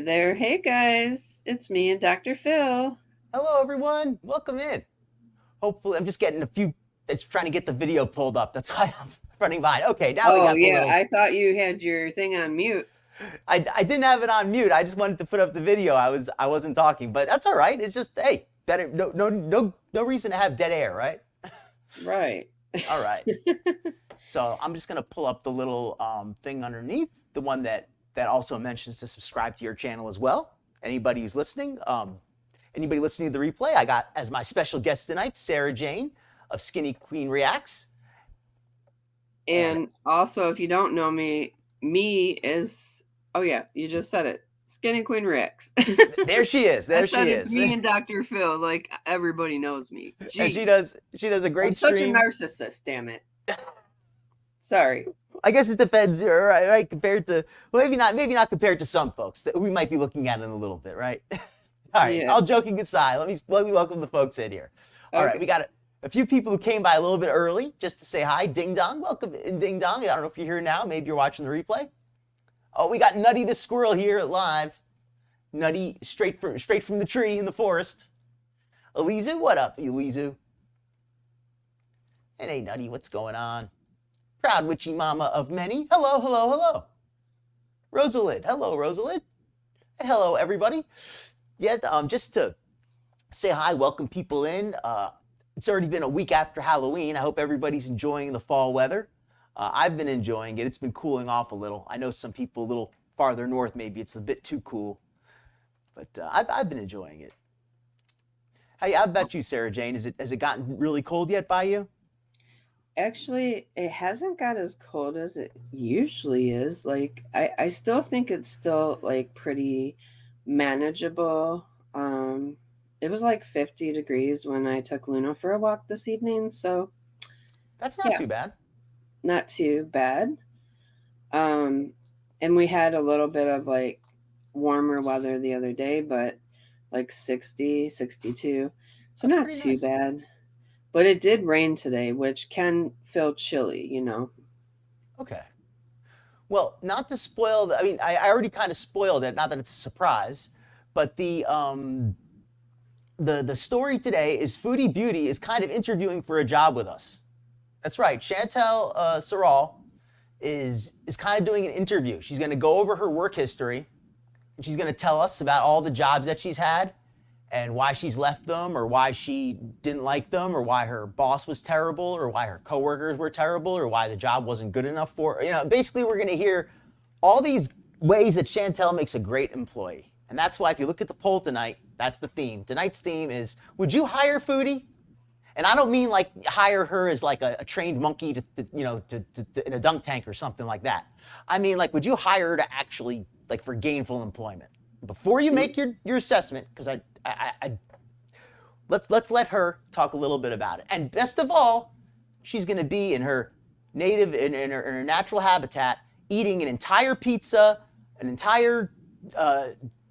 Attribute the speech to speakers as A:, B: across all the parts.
A: there. Hey guys, it's me and Dr. Phil.
B: Hello, everyone. Welcome in. Hopefully, I'm just getting a few. That's trying to get the video pulled up. That's why I'm running behind. Okay, now we
A: Oh,
B: got the
A: yeah,
B: little.
A: I thought you had your thing on mute.
B: I didn't have it on mute. I just wanted to put up the video. I wasn't talking, but that's all right. It's just hey, better no reason to have dead air, right?
A: Right.
B: All right. So I'm just gonna pull up the little thing underneath, the one that also mentions to subscribe to your channel as well. Anybody who's listening, anybody listening to the replay, I got as my special guest tonight, Sarah Jane of Skinny Queen Reacts.
A: And also, if you don't know me is, oh yeah, you just said it. Skinny Queen Rex.
B: There she is. There she is.
A: It's me and Dr. Phil. Like, everybody knows me. Gee,
B: and she does a great
A: I'm
B: stream.
A: such a narcissist, damn it. Sorry.
B: I guess it depends, right? Compared to, well, maybe not compared to some folks that we might be looking at in a little bit, right? All right. Yeah. All joking aside, let me welcome the folks in here. All right, we got a few people who came by a little bit early just to say hi. Ding Dong, welcome in, Ding Dong. I don't know if you're here now. Maybe you're watching the replay. Oh, we got Nutty the Squirrel here live. Nutty straight from the tree in the forest. Elizu, what up, Elizu? And hey, Nutty, what's going on? Proud witchy mama of many. Hello, hello, hello. Rosalind, hello, Rosalind. And hello, everybody. Yeah, just to say hi, welcome people in. It's already been a week after Halloween. I hope everybody's enjoying the fall weather. I've been enjoying it. It's been cooling off a little. I know some people a little farther north, maybe it's a bit too cool. But I've been enjoying it. How about you, Sarah Jane? Has it gotten really cold yet by you?
A: Actually, it hasn't got as cold as it usually is. Like, I still think it's still like pretty manageable. It was like 50 degrees when I took Luna for a walk this evening, so
B: that's not too bad.
A: Not too bad. And we had a little bit of like warmer weather the other day, but like 60, 62. So that's not too bad. But it did rain today, which can feel chilly, you know.
B: Okay. Well, not to spoil I mean, I already kind of spoiled it, not that it's a surprise, but the story today is Foodie Beauty is kind of interviewing for a job with us. That's right. Chantal Serault is kind of doing an interview. She's going to go over her work history, and she's going to tell us about all the jobs that she's had and why she's left them, or why she didn't like them, or why her boss was terrible, or why her coworkers were terrible, or why the job wasn't good enough for her. You know, basically we're going to hear all these ways that Chantal makes a great employee. And that's why if you look at the poll tonight, that's the theme. Tonight's theme is, would you hire Foodie? And I don't mean like hire her as like a trained monkey to in a dunk tank or something like that. I mean, like, would you hire her to actually, like, for gainful employment? Before you make your assessment, because let's let her talk a little bit about it. And best of all, she's going to be in her native, in her natural habitat, eating an entire pizza, an entire,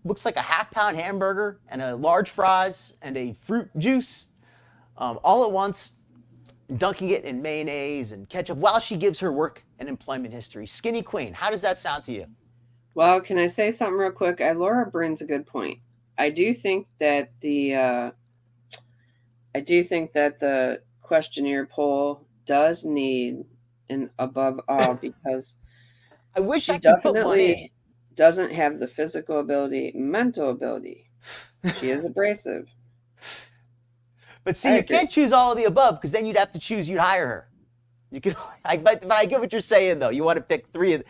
B: looks like a half-pound hamburger, and a large fries, and a fruit juice, all at once, dunking it in mayonnaise and ketchup while she gives her work and employment history. Skinny Queen, how does that sound to you?
A: Well, can I say something real quick? Laura brings a good point. I do think that the questionnaire poll does need an above all, because
B: I wish I could put one in.
A: Doesn't have the physical ability, mental ability. She is abrasive.
B: But see, you can't choose all of the above, because then you'd have to choose you'd hire her. You could, but I get what you're saying though. You want to pick three of.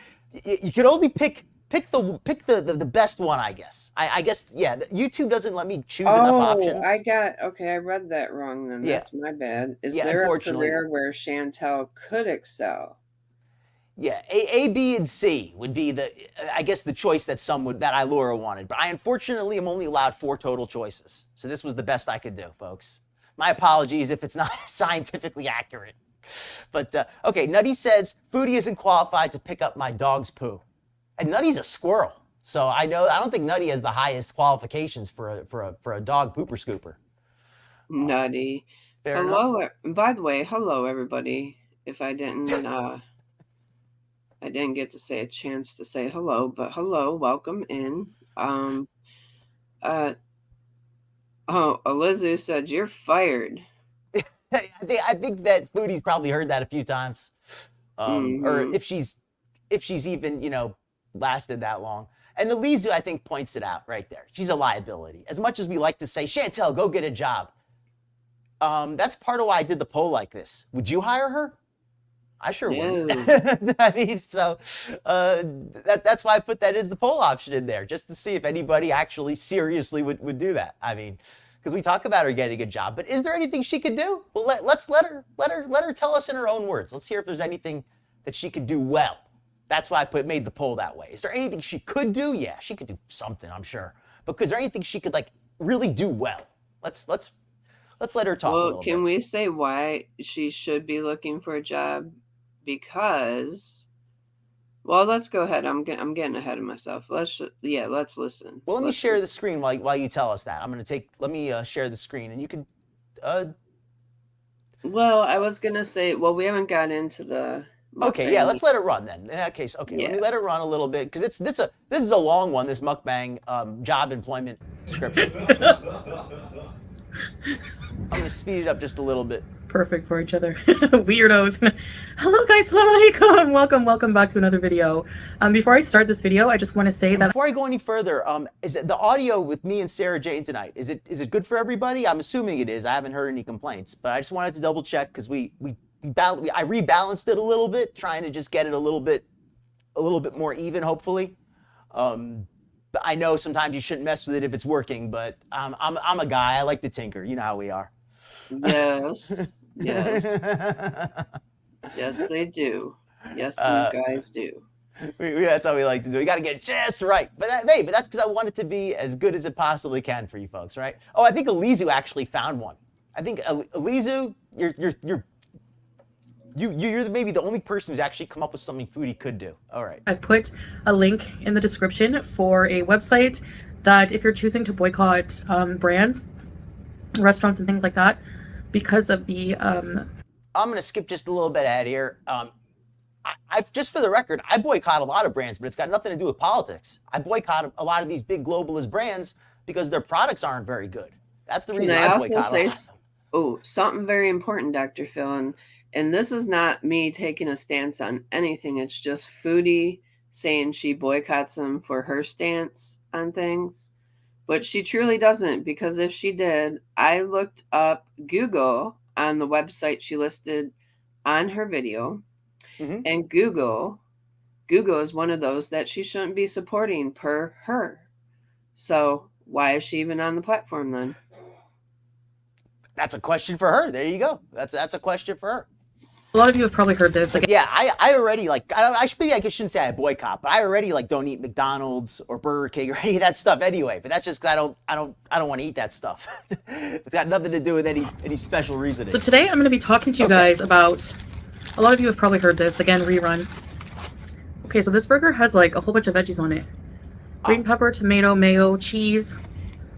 B: You could only pick the best one, I guess. I guess, yeah. YouTube doesn't let me choose enough options.
A: I read that wrong then. That's my bad. Is there a career where Chantal could excel?
B: Yeah, A, B, and C would be I guess the choice that Laura wanted. But I unfortunately am only allowed 4 total choices. So this was the best I could do, folks. My apologies if it's not scientifically accurate. But, okay, Nutty says, Foodie isn't qualified to pick up my dog's poo. And Nutty's a squirrel. So I don't think Nutty has the highest qualifications for a dog pooper scooper.
A: Nutty. Hello. By the way, hello everybody. If I didn't get to say a chance to say hello, but hello, welcome in. Uh, oh, Elizu said you're fired.
B: I think that Foodie's probably heard that a few times, or
A: Mm-hmm.
B: if she's even lasted that long. And Elizu, I think, points it out right there. She's a liability. As much as we like to say, Chantal, go get a job. That's part of why I did the poll like this. Would you hire her? I sure wouldn't.
A: No.
B: I mean, so that's why I put that as the poll option in there, just to see if anybody actually seriously would do that. I mean, because we talk about her getting a job, but is there anything she could do? Well, let's let her tell us in her own words. Let's hear if there's anything that she could do well. That's why I made the poll that way. Is there anything she could do? Yeah, she could do something, I'm sure. But is there anything she could really do well? Let's let her talk a
A: Well,
B: little
A: can
B: bit.
A: we say why she should be looking for a job? Because, well, let's go ahead. I'm getting ahead of myself. Let's listen.
B: Well, let me
A: Let's
B: share
A: listen.
B: the screen while you tell us that. Let me share the screen, and you can.
A: Well, I was gonna say, well, we haven't got into the
B: Okay, yeah,
A: mukbang.
B: let's let it run then. In that case, okay, let
A: Yeah.
B: me let it run a little bit because this is a long one. This mukbang job employment description. I'm gonna speed it up just a little bit.
C: Perfect for each other. Weirdos. Hello guys, assalamu alaikum. Welcome back to another video. Before I start this video, I just want to say that
B: Before I go any further, is it the audio with me and Sarah Jane tonight? Is it good for everybody? I'm assuming it is. I haven't heard any complaints, but I just wanted to double check because I rebalanced it a little bit, trying to just get it a little bit more even, hopefully. But I know sometimes you shouldn't mess with it if it's working, but I'm a guy. I like to tinker. You know how we are.
A: Yes. Yes. Yes, they do. Yes, you guys do.
B: That's how we like to do. You got to get it just right. But that's because I want it to be as good as it possibly can for you folks, right? Oh, I think Elizu actually found one. I think Elizu, you're maybe the only person who's actually come up with something Foodie could do. All right.
C: I've put a link in the description for a website that if you're choosing to boycott brands, restaurants, and things like that, because of the
B: I'm gonna skip just a little bit ahead here. I just for the record, I boycott a lot of brands, but it's got nothing to do with politics. I boycott a lot of these big globalist brands because their products aren't very good. That's the reason I boycott a lot of them.
A: Oh, something very important, Dr. Phil, and this is not me taking a stance on anything. It's just Foodie saying she boycotts them for her stance on things. But she truly doesn't, because if she did, I looked up Google on the website she listed on her video, and Google is one of those that she shouldn't be supporting per her. So why is she even on the platform then?
B: That's a question for her. There you go. That's a question for her.
C: a lot of you have probably heard this.
B: Like, yeah, I already I shouldn't say I boycott, but I already don't eat McDonald's or Burger King or any of that stuff anyway. But that's just because I don't want to eat that stuff. It's got nothing to do with any special reasoning.
C: So today I'm going to be talking to you guys about, a lot of you have probably heard this, again, rerun. Okay, so this burger has a whole bunch of veggies on it. Green pepper, tomato, mayo, cheese,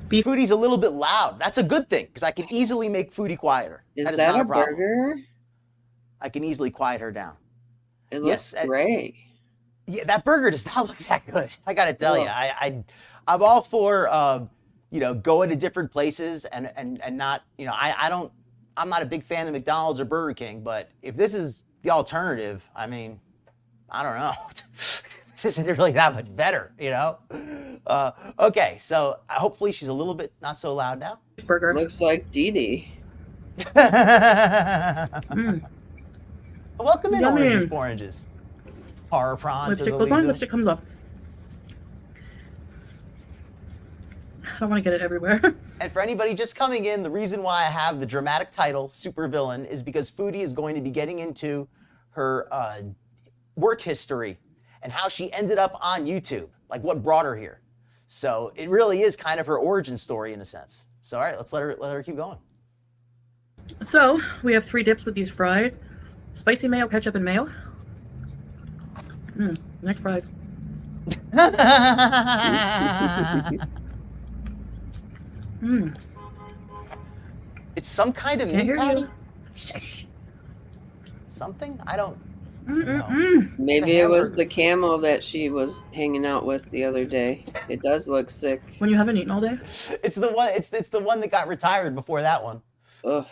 C: beef.
B: Foodie's a little bit loud. That's a good thing because I can easily make Foodie quieter.
A: Is
B: that is
A: that
B: not
A: a
B: problem.
A: burger?
B: I can easily quiet her down.
A: It looks
B: Yes,
A: great.
B: Yeah, that burger does not look that good. I gotta tell you, I'm all for going to different places and not I'm not a big fan of McDonald's or Burger King, but if this is the alternative, I mean, I don't know. This isn't really that much better, Okay, so hopefully she's a little bit not so loud now.
C: Burger.
A: Looks like Dee Dee.
B: Welcome in,
C: Yummy.
B: oranges. Horror prawns.
C: Lipstick goes on, lipstick comes off. I don't want to get it everywhere.
B: And for anybody just coming in, the reason why I have the dramatic title, Supervillain, is because Foodie is going to be getting into her work history and how she ended up on YouTube, like what brought her here. So it really is kind of her origin story in a sense. So all right, let's let her keep going.
C: So we have 3 dips with these fries. Spicy mayo, ketchup, and mayo. Next fries.
B: It's some kind of
C: Can't
B: meat
C: hear
B: patty?
C: you.
B: Something? I don't
A: Maybe it was the camel that she was hanging out with the other day. It does look sick.
C: When you haven't eaten all day?
B: It's the one. It's the one that got retired before that one.
A: Ugh.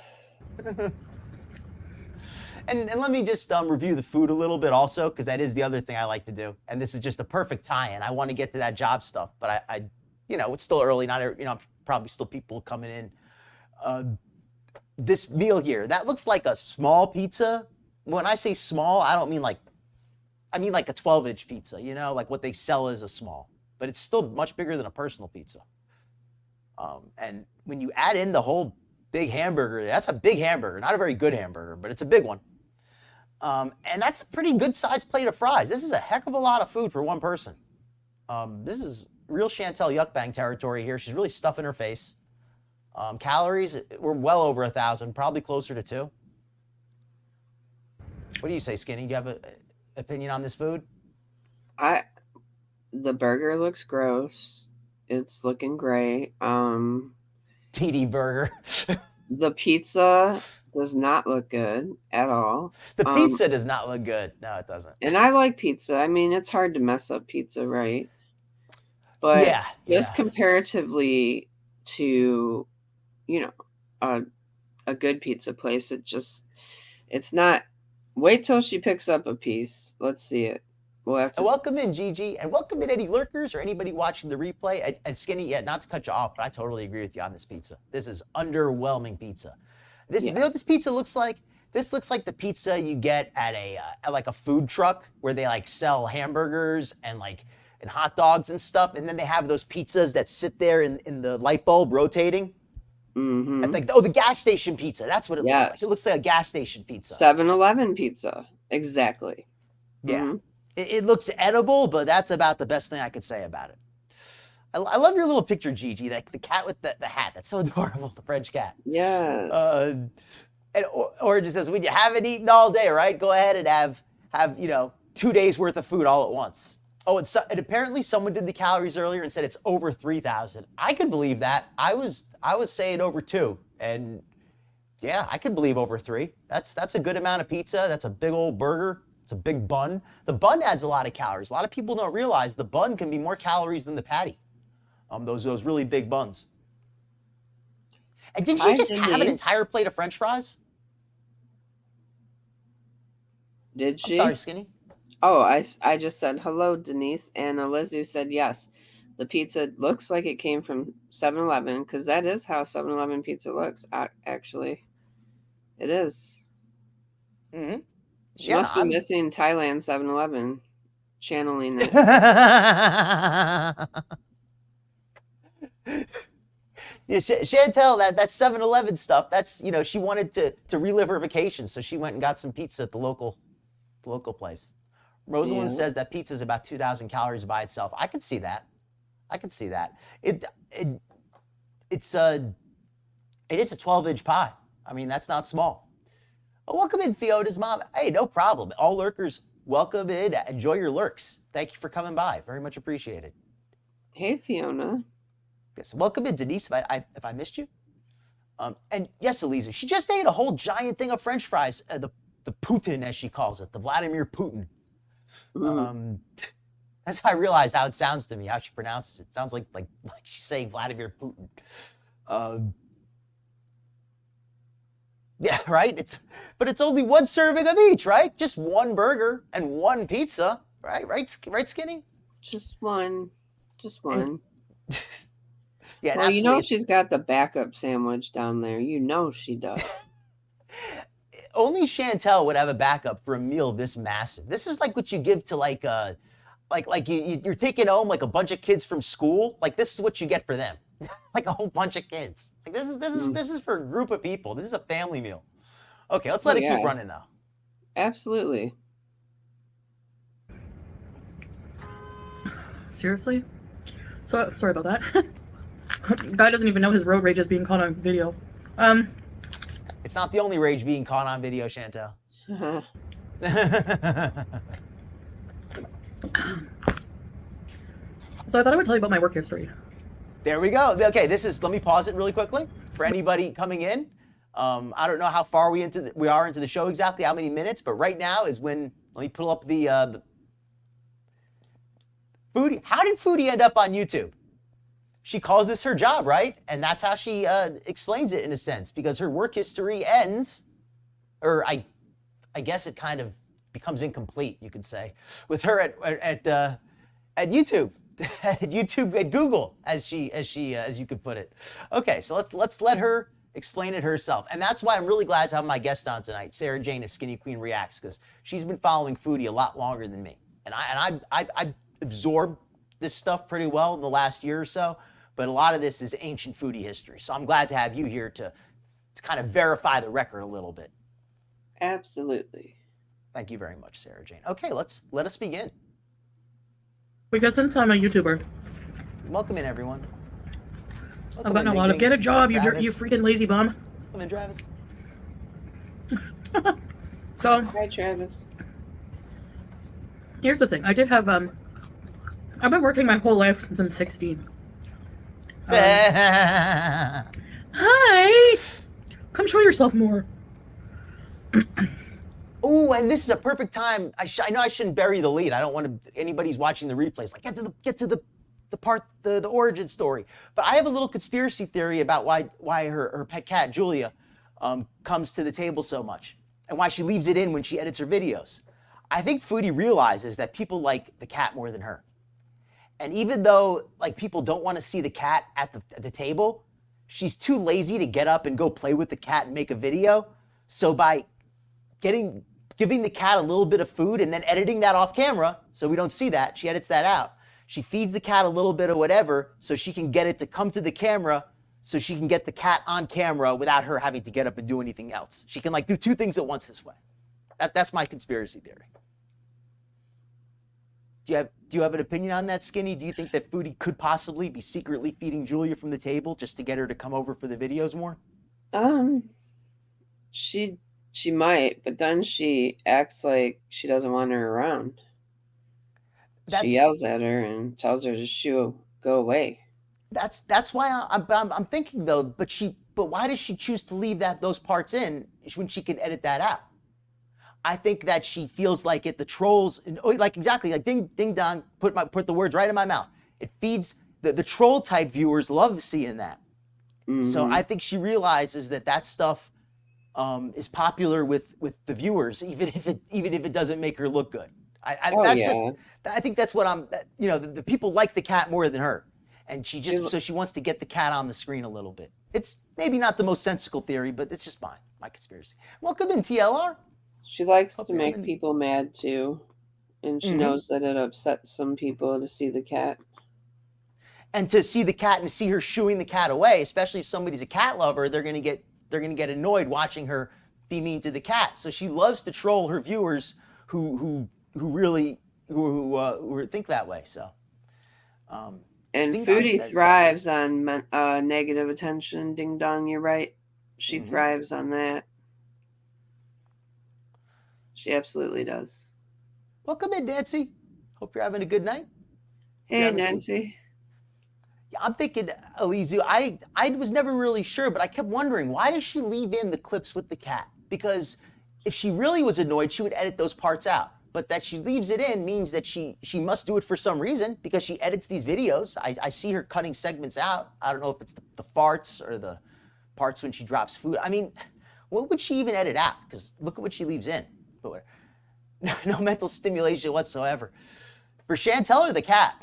B: And let me just review the food a little bit also, because that is the other thing I like to do. And this is just a perfect tie-in. I want to get to that job stuff, but I it's still early. Not probably still people coming in. This meal here, that looks like a small pizza. When I say small, I don't mean like, I mean like a 12-inch pizza, like what they sell is a small, but it's still much bigger than a personal pizza. And when you add in the whole big hamburger, that's a big hamburger, not a very good hamburger, but it's a big one. And that's a pretty good sized plate of fries. This is a heck of a lot of food for one person. This is real Chantal Yuk-Bang territory here. She's really stuffing her face. Calories, we're well over 1,000, probably closer to 2. What do you say, Skinny? Do you have an opinion on this food?
A: The burger looks gross. It's looking great.
B: TD burger.
A: The pizza does not look good at all.
B: The pizza does not look good. No, it doesn't.
A: And I like pizza. I mean, it's hard to mess up pizza, right? But just comparatively to, a good pizza place, it's not. Wait till she picks up a piece. Let's see it. We'll have to.
B: And welcome in, Gigi, and welcome in any lurkers or anybody watching the replay. And Skinny, not to cut you off, but I totally agree with you on this pizza. This is underwhelming pizza. You know what this pizza looks like? This looks like the pizza you get at a food truck where they like sell hamburgers and hot dogs and stuff, and then they have those pizzas that sit there in the light bulb rotating.
A: Mm-hmm.
B: And the gas station pizza. That's what it looks like. It looks like a gas station pizza.
A: 7-Eleven pizza. Exactly.
B: Yeah.
A: Mm-hmm.
B: It looks edible, but that's about the best thing I could say about it. I love your little picture, Gigi. Like the cat with the hat. That's so adorable, the French cat.
A: Yeah.
B: And Orange says, when you haven't eaten all day, right? Go ahead and have 2 days worth of food all at once. Oh, and apparently someone did the calories earlier and said it's over 3,000. I could believe that. I was saying over 2, and yeah, I could believe over 3. That's a good amount of pizza. That's a big old burger. It's a big bun. The bun adds a lot of calories. A lot of people don't realize the bun can be more calories than the patty. Those really big buns. And did she just have an entire plate of French fries?
A: Did she?
B: I'm sorry, Skinny.
A: Oh, I just said hello, Denise, and Lizu said yes. The pizza looks like it came from 7-Eleven, because that is how 7-Eleven pizza looks, actually. It is.
B: Mm-hmm.
A: She must be missing Thailand 7-Eleven, channeling it.
B: Yeah, Chantal, that 7-Eleven stuff, that's, she wanted to relive her vacation, so she went and got some pizza at the local place. Rosalind says that pizza is about 2,000 calories by itself. I could see that. It is a 12-inch pie. I mean, that's not small. Oh, welcome in, Fiona's mom. Hey, no problem. All lurkers, welcome in. Enjoy your lurks. Thank you for coming by. Very much appreciated.
A: Hey, Fiona.
B: Yes, welcome in, Denise, if I missed you. And yes, Elisa, she just ate a whole giant thing of French fries, the Putin, as she calls it, the Vladimir Putin. That's how I realized how it sounds to me, how she pronounces it. It sounds like she's saying Vladimir Putin. Yeah, right? But it's only one serving of each, right? Just one burger and one pizza, right? Right, Skinny?
A: Just one.
B: Yeah,
A: well, she's got the backup sandwich down there. She does.
B: Only Chantal would have a backup for a meal this massive. This is like what you give to you're taking home like a bunch of kids from school. Like this is what you get for them, like a whole bunch of kids. Like this is for a group of people. This is a family meal. Okay, let's let it keep running though.
A: Absolutely.
C: Seriously? So sorry about that. Guy doesn't even know his road rage is being caught on video.
B: It's not the only rage being caught on video, Chantal.
A: Uh-huh.
C: So I thought I would tell you about my work history.
B: There we go. Okay, let me pause it really quickly for anybody coming in. I don't know how far we are into the show exactly, how many minutes, but right now is when Let me pull up the Foodie. How did Foodie end up on YouTube? She calls this her job, right? And that's how she explains it in a sense, because her work history ends, or I guess it kind of becomes incomplete, you could say, with her at YouTube, at Google, as you could put it. Okay, so let's let her explain it herself, and that's why I'm really glad to have my guest on tonight, Sarah Jane of Skinny Queen Reacts, because she's been following Foodie a lot longer than me, and I absorbed this stuff pretty well in the last year or so, but a lot of this is ancient Foodie history. So I'm glad to have you here to kind of verify the record a little bit.
A: Absolutely.
B: Thank you very much, Sarah Jane. Okay, let us begin.
C: Because since I'm a YouTuber,
B: Welcome in, everyone.
C: I've gotten a lot of get a job, you freaking lazy bum.
B: Come in, Travis.
C: So
A: Hi, Travis.
C: here's the thing. I did have I've been working my whole life since I'm 16. Hi! Come show yourself more.
B: Oh, and this is a perfect time. I know I shouldn't bury the lead. I don't want to, anybody's watching the replays, like get to the part, the origin story. But I have a little conspiracy theory about why her pet cat, Julia, comes to the table so much, and why she leaves it in when she edits her videos. I think Foodie realizes that people like the cat more than her. And even though like people don't want to see the cat at the table, she's too lazy to get up and go play with the cat and make a video. So by giving the cat a little bit of food and then editing that off camera, so we don't see that, she edits that out. She feeds the cat a little bit of whatever so she can get it to come to the camera, so she can get the cat on camera without her having to get up and do anything else. She can like do two things at once this way. That's my conspiracy theory. Do you have an opinion on that, Skinny? Do you think that Foodie could possibly be secretly feeding Julia from the table just to get her to come over for the videos more?
A: She might, but then she acts like she doesn't want her around. She yells at her and tells her to go away.
B: That's why I'm thinking though. But why does she choose to leave those parts in when she can edit that out? I think that she feels like the trolls, like exactly, like ding dong, put the words right in my mouth. It feeds the troll type viewers love seeing that. Mm-hmm. So I think she realizes that stuff is popular with the viewers, even if it doesn't make her look good. I think that's what the people like the cat more than her. And so she wants to get the cat on the screen a little bit. It's maybe not the most sensical theory, but it's just my conspiracy. Welcome in, TLR.
A: She likes to make people mad too, and she knows that it upsets some people to see the cat.
B: And to see the cat and to see her shooing the cat away, especially if somebody's a cat lover, they're gonna get annoyed watching her be mean to the cat. So she loves to troll her viewers who really think that way. So.
A: And Foodie thrives on negative attention. Ding dong, you're right. She thrives on that. She absolutely does.
B: Welcome in, Nancy. Hope you're having a good night.
A: Hey, Nancy.
B: Yeah, I'm thinking, Alizu, I was never really sure, but I kept wondering, why does she leave in the clips with the cat? Because if she really was annoyed, she would edit those parts out. But that she leaves it in means that she must do it for some reason, because she edits these videos. I see her cutting segments out. I don't know if it's the farts or the parts when she drops food. I mean, what would she even edit out? Because look at what she leaves in. But no mental stimulation whatsoever. For Chantal or the cat?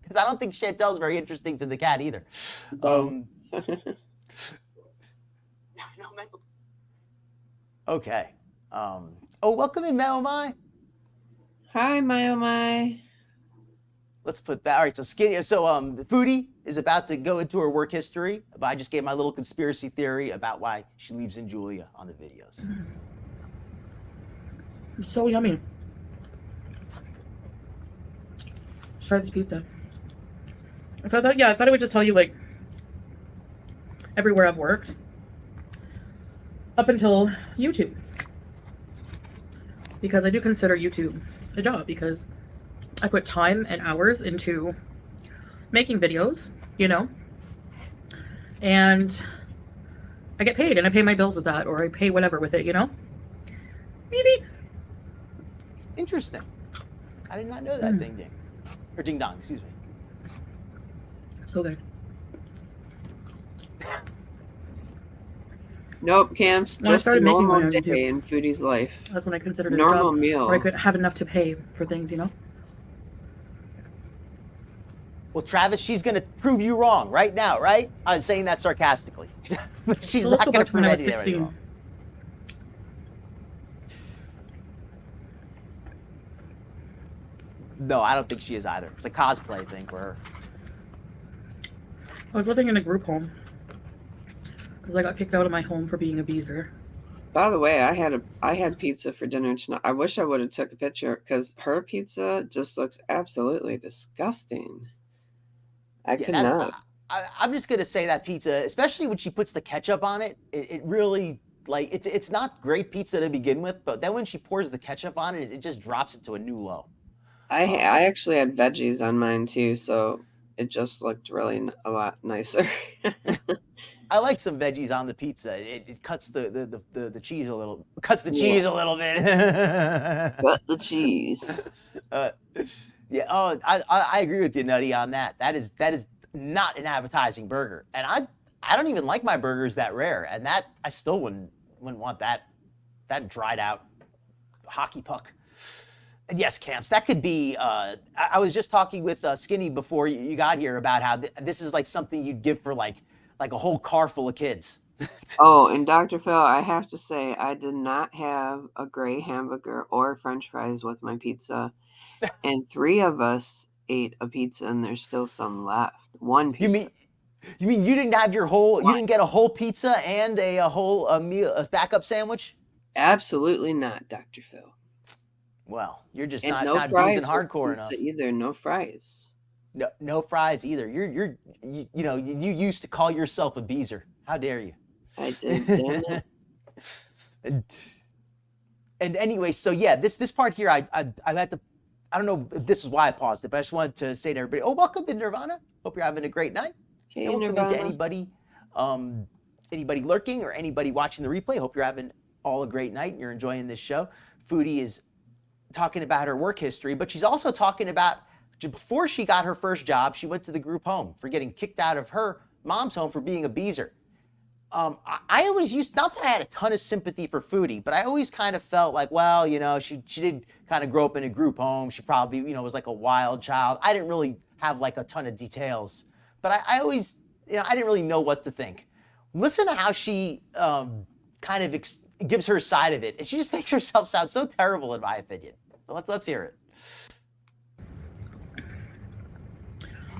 B: Because I don't think Chantal's very interesting to the cat either. No mental. Okay. Welcome in, My Oh My.
A: Hi, My Oh My.
B: Let's put that. All right, so Skinny. So Foodie is about to go into her work history, but I just gave my little conspiracy theory about why she leaves in Julia on the videos.
C: It's so yummy. Let's try this pizza. So I thought I would just tell you like everywhere I've worked up until YouTube, because I do consider YouTube a job, because I put time and hours into making videos, and I get paid, and I pay my bills with that, or I pay whatever with it, Maybe.
B: Interesting. I did not know that. Ding ding, or ding dong. Excuse me.
C: So good.
A: Nope, Camps.
C: When I
A: Just a
C: started making
A: normal
C: my own
A: day
C: YouTube,
A: in Foodie's life.
C: that's when I considered it a
A: Normal
C: job
A: meal.
C: where I could have enough to pay for things, you know?
B: Well, Travis, she's going to prove you wrong right now, right? I'm saying that sarcastically. She's
C: So let's
B: not
C: go
B: going
C: back
B: to
C: to when
B: prove
C: I was
B: anything
C: 16.
B: wrong. No, I don't think she is either. It's a cosplay thing for her.
C: I was living in a group home because I got kicked out of my home for being a beezer.
A: By the way, I had pizza for dinner tonight. I wish I would have took a picture because her pizza just looks absolutely disgusting. I
B: Yeah,
A: could not.
B: I'm just gonna say that pizza, especially when she puts the ketchup on it, it really like it's not great pizza to begin with, but then when she pours the ketchup on it, it just drops it to a new low.
A: I actually had veggies on mine too, so it just looked really a lot nicer.
B: I like some veggies on the pizza. It cuts the cheese a little, cuts the
A: Yeah.
B: cheese a little bit.
A: But the cheese.
B: Yeah. Oh, I agree with you, Nutty, on that. That is not an appetizing burger, and I don't even like my burgers that rare, and that I still wouldn't want that dried out hockey puck. And yes, Camps, that could be. I was just talking with Skinny before you got here about how this is like something you'd give for like a whole car full of kids.
A: Oh, and Dr. Phil, I have to say, I did not have a gray hamburger or French fries with my pizza. And 3 of us ate a pizza, and there's still some left. One pizza.
B: You mean you didn't have you didn't get a whole pizza and a whole meal, a backup sandwich?
A: Absolutely not, Dr. Phil.
B: Well, you're just
A: And
B: not
A: no
B: not
A: fries
B: beezing hardcore
A: with
B: enough.
A: pizza either. No fries.
B: No fries either. You know you used to call yourself a beezer. How dare you?
A: I did, damn it.
B: And anyway, so yeah, this part here, I had to. I don't know if this is why I paused it, but I just wanted to say to everybody, oh, welcome to Nirvana. Hope you're having a great night.
A: Hey,
B: And welcome
A: Nirvana.
B: to anybody lurking or anybody watching the replay. Hope you're having all a great night and you're enjoying this show. Foodie is talking about her work history, but she's also talking about before she got her first job, she went to the group home for getting kicked out of her mom's home for being a beezer. I always used, not that I had a ton of sympathy for Foodie, but I always kind of felt like, well, you know, she did kind of grow up in a group home. She probably, you know, was like a wild child. I didn't really have like a ton of details, but I always, you know, I didn't really know what to think. Listen to how she kind of gives her side of it, and she just makes herself sound so terrible, in my opinion. Let's hear it.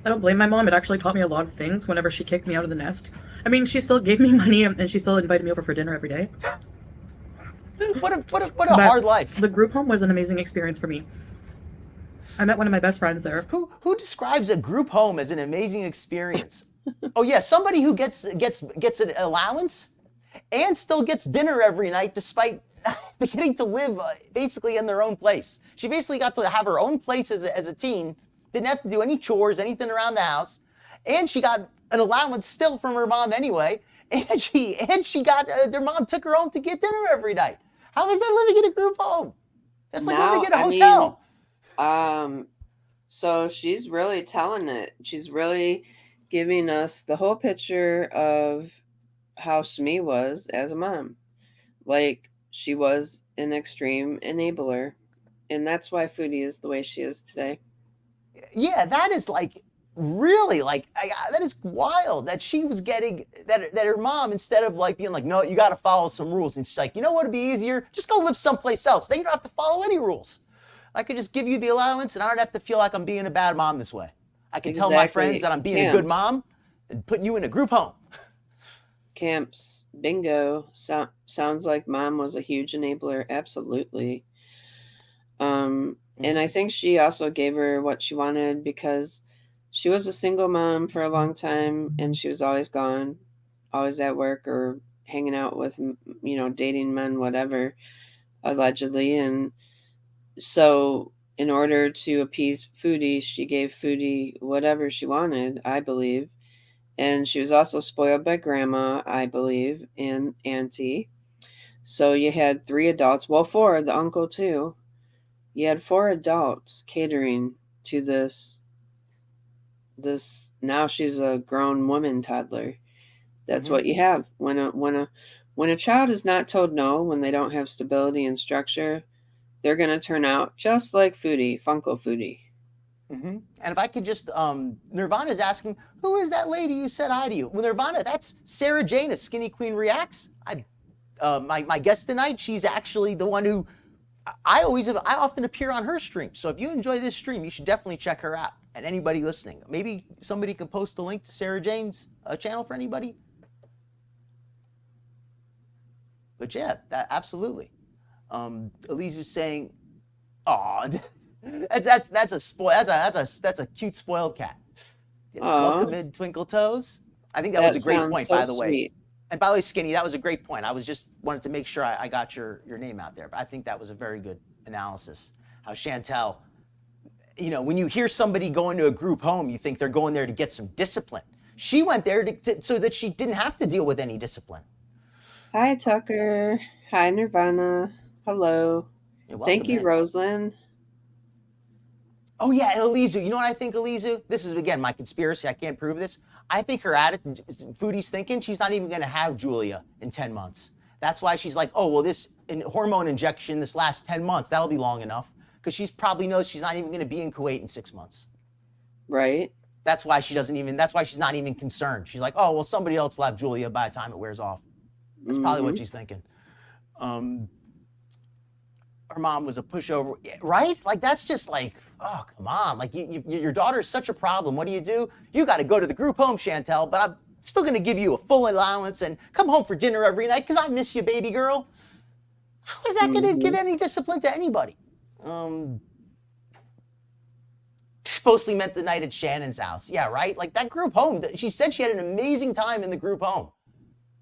C: I don't blame my mom. It actually taught me a lot of things whenever she kicked me out of the nest. I mean, she still gave me money and she still invited me over for dinner every day.
B: What a hard life.
C: The group home was an amazing experience for me. I met one of my best friends there.
B: Who describes a group home as an amazing experience? Oh yeah, somebody who gets an allowance and still gets dinner every night despite getting to live basically in their own place. She basically got to have her own place as a teen, didn't have to do any chores, anything around the house, and she got an allowance still from her mom anyway, and she got their mom took her home to get dinner every night. How is that living in a group home? That's like living in a hotel.
A: So she's really telling it. She's really giving us the whole picture of how Smee was as a mom. Like, she was an extreme enabler, and that's why Foodie is the way she is today.
B: Yeah, that is like really like that is wild that she was getting that her mom, instead of like being like, no, you got to follow some rules, and she's like, you know what would be easier, just go live someplace else, then you don't have to follow any rules. I could just give you the allowance and I don't have to feel like I'm being a bad mom this way. I can tell my friends that I'm being a good mom and putting you in a group home.
A: Camps, bingo. Sounds like mom was a huge enabler. Absolutely. And I think she also gave her what she wanted because she was a single mom for a long time and she was always gone, always at work or hanging out with, you know, dating men, whatever, allegedly. And so in order to appease Foodie, she gave Foodie whatever she wanted, I believe. And she was also spoiled by grandma, I believe, and auntie. So you had 3 adults, well, 4, the uncle too. You had 4 adults catering to this now she's a grown woman toddler. That's
B: Mm-hmm.
A: what you have when a child is not told no, when they don't have stability and structure, they're gonna turn out just like Foodie, Funko Foodie.
B: Mm-hmm. And if I could just, Nirvana's asking, who is that lady you said hi to you? Well, Nirvana, that's Sarah Jane of Skinny Queen Reacts. My guest tonight, she's actually the one who I often appear on her stream. So if you enjoy this stream, you should definitely check her out. And anybody listening, maybe somebody can post the link to Sarah Jane's channel for anybody. But yeah, that absolutely. Elise is saying, "Oh, that's a spoil. That's a cute spoiled cat." Yes,
A: Aw,
B: welcome in, Twinkle Toes. I think that was a great
A: sounds
B: point,
A: so
B: by the way.
A: sweet.
B: And by the way, Skinny, that was a great point. I was just wanted to make sure I got your name out there. But I think that was a very good analysis. How Chantal, when you hear somebody going to a group home, you think they're going there to get some discipline. She went there so that she didn't have to deal with any discipline.
A: Hi Tucker. Hi Nirvana. Hello.
B: You're welcome
A: Thank you,
B: in.
A: Rosalind.
B: Oh yeah, and Elizu. You know what I think, Elizu? This is again my conspiracy. I can't prove this. I think her attitude, Foodie's thinking she's not even going to have Julia in 10 months. That's why she's like, oh well, this hormone injection this last 10 months, that'll be long enough, because she's probably knows she's not even going to be in Kuwait in 6 months.
A: Right.
B: That's why she doesn't even. That's why she's not even concerned. She's like, oh well, somebody else will have Julia by the time it wears off. That's probably what she's thinking. Her mom was a pushover, right? Like that's just like, oh come on, like your daughter is such a problem. What do? You got to go to the group home, Chantal, but I'm still going to give you a full allowance and come home for dinner every night because I miss you, baby girl. How is that going to give any discipline to anybody? Supposedly meant the night at Shannon's house. Yeah, right? Like that group home, she said she had an amazing time in the group home.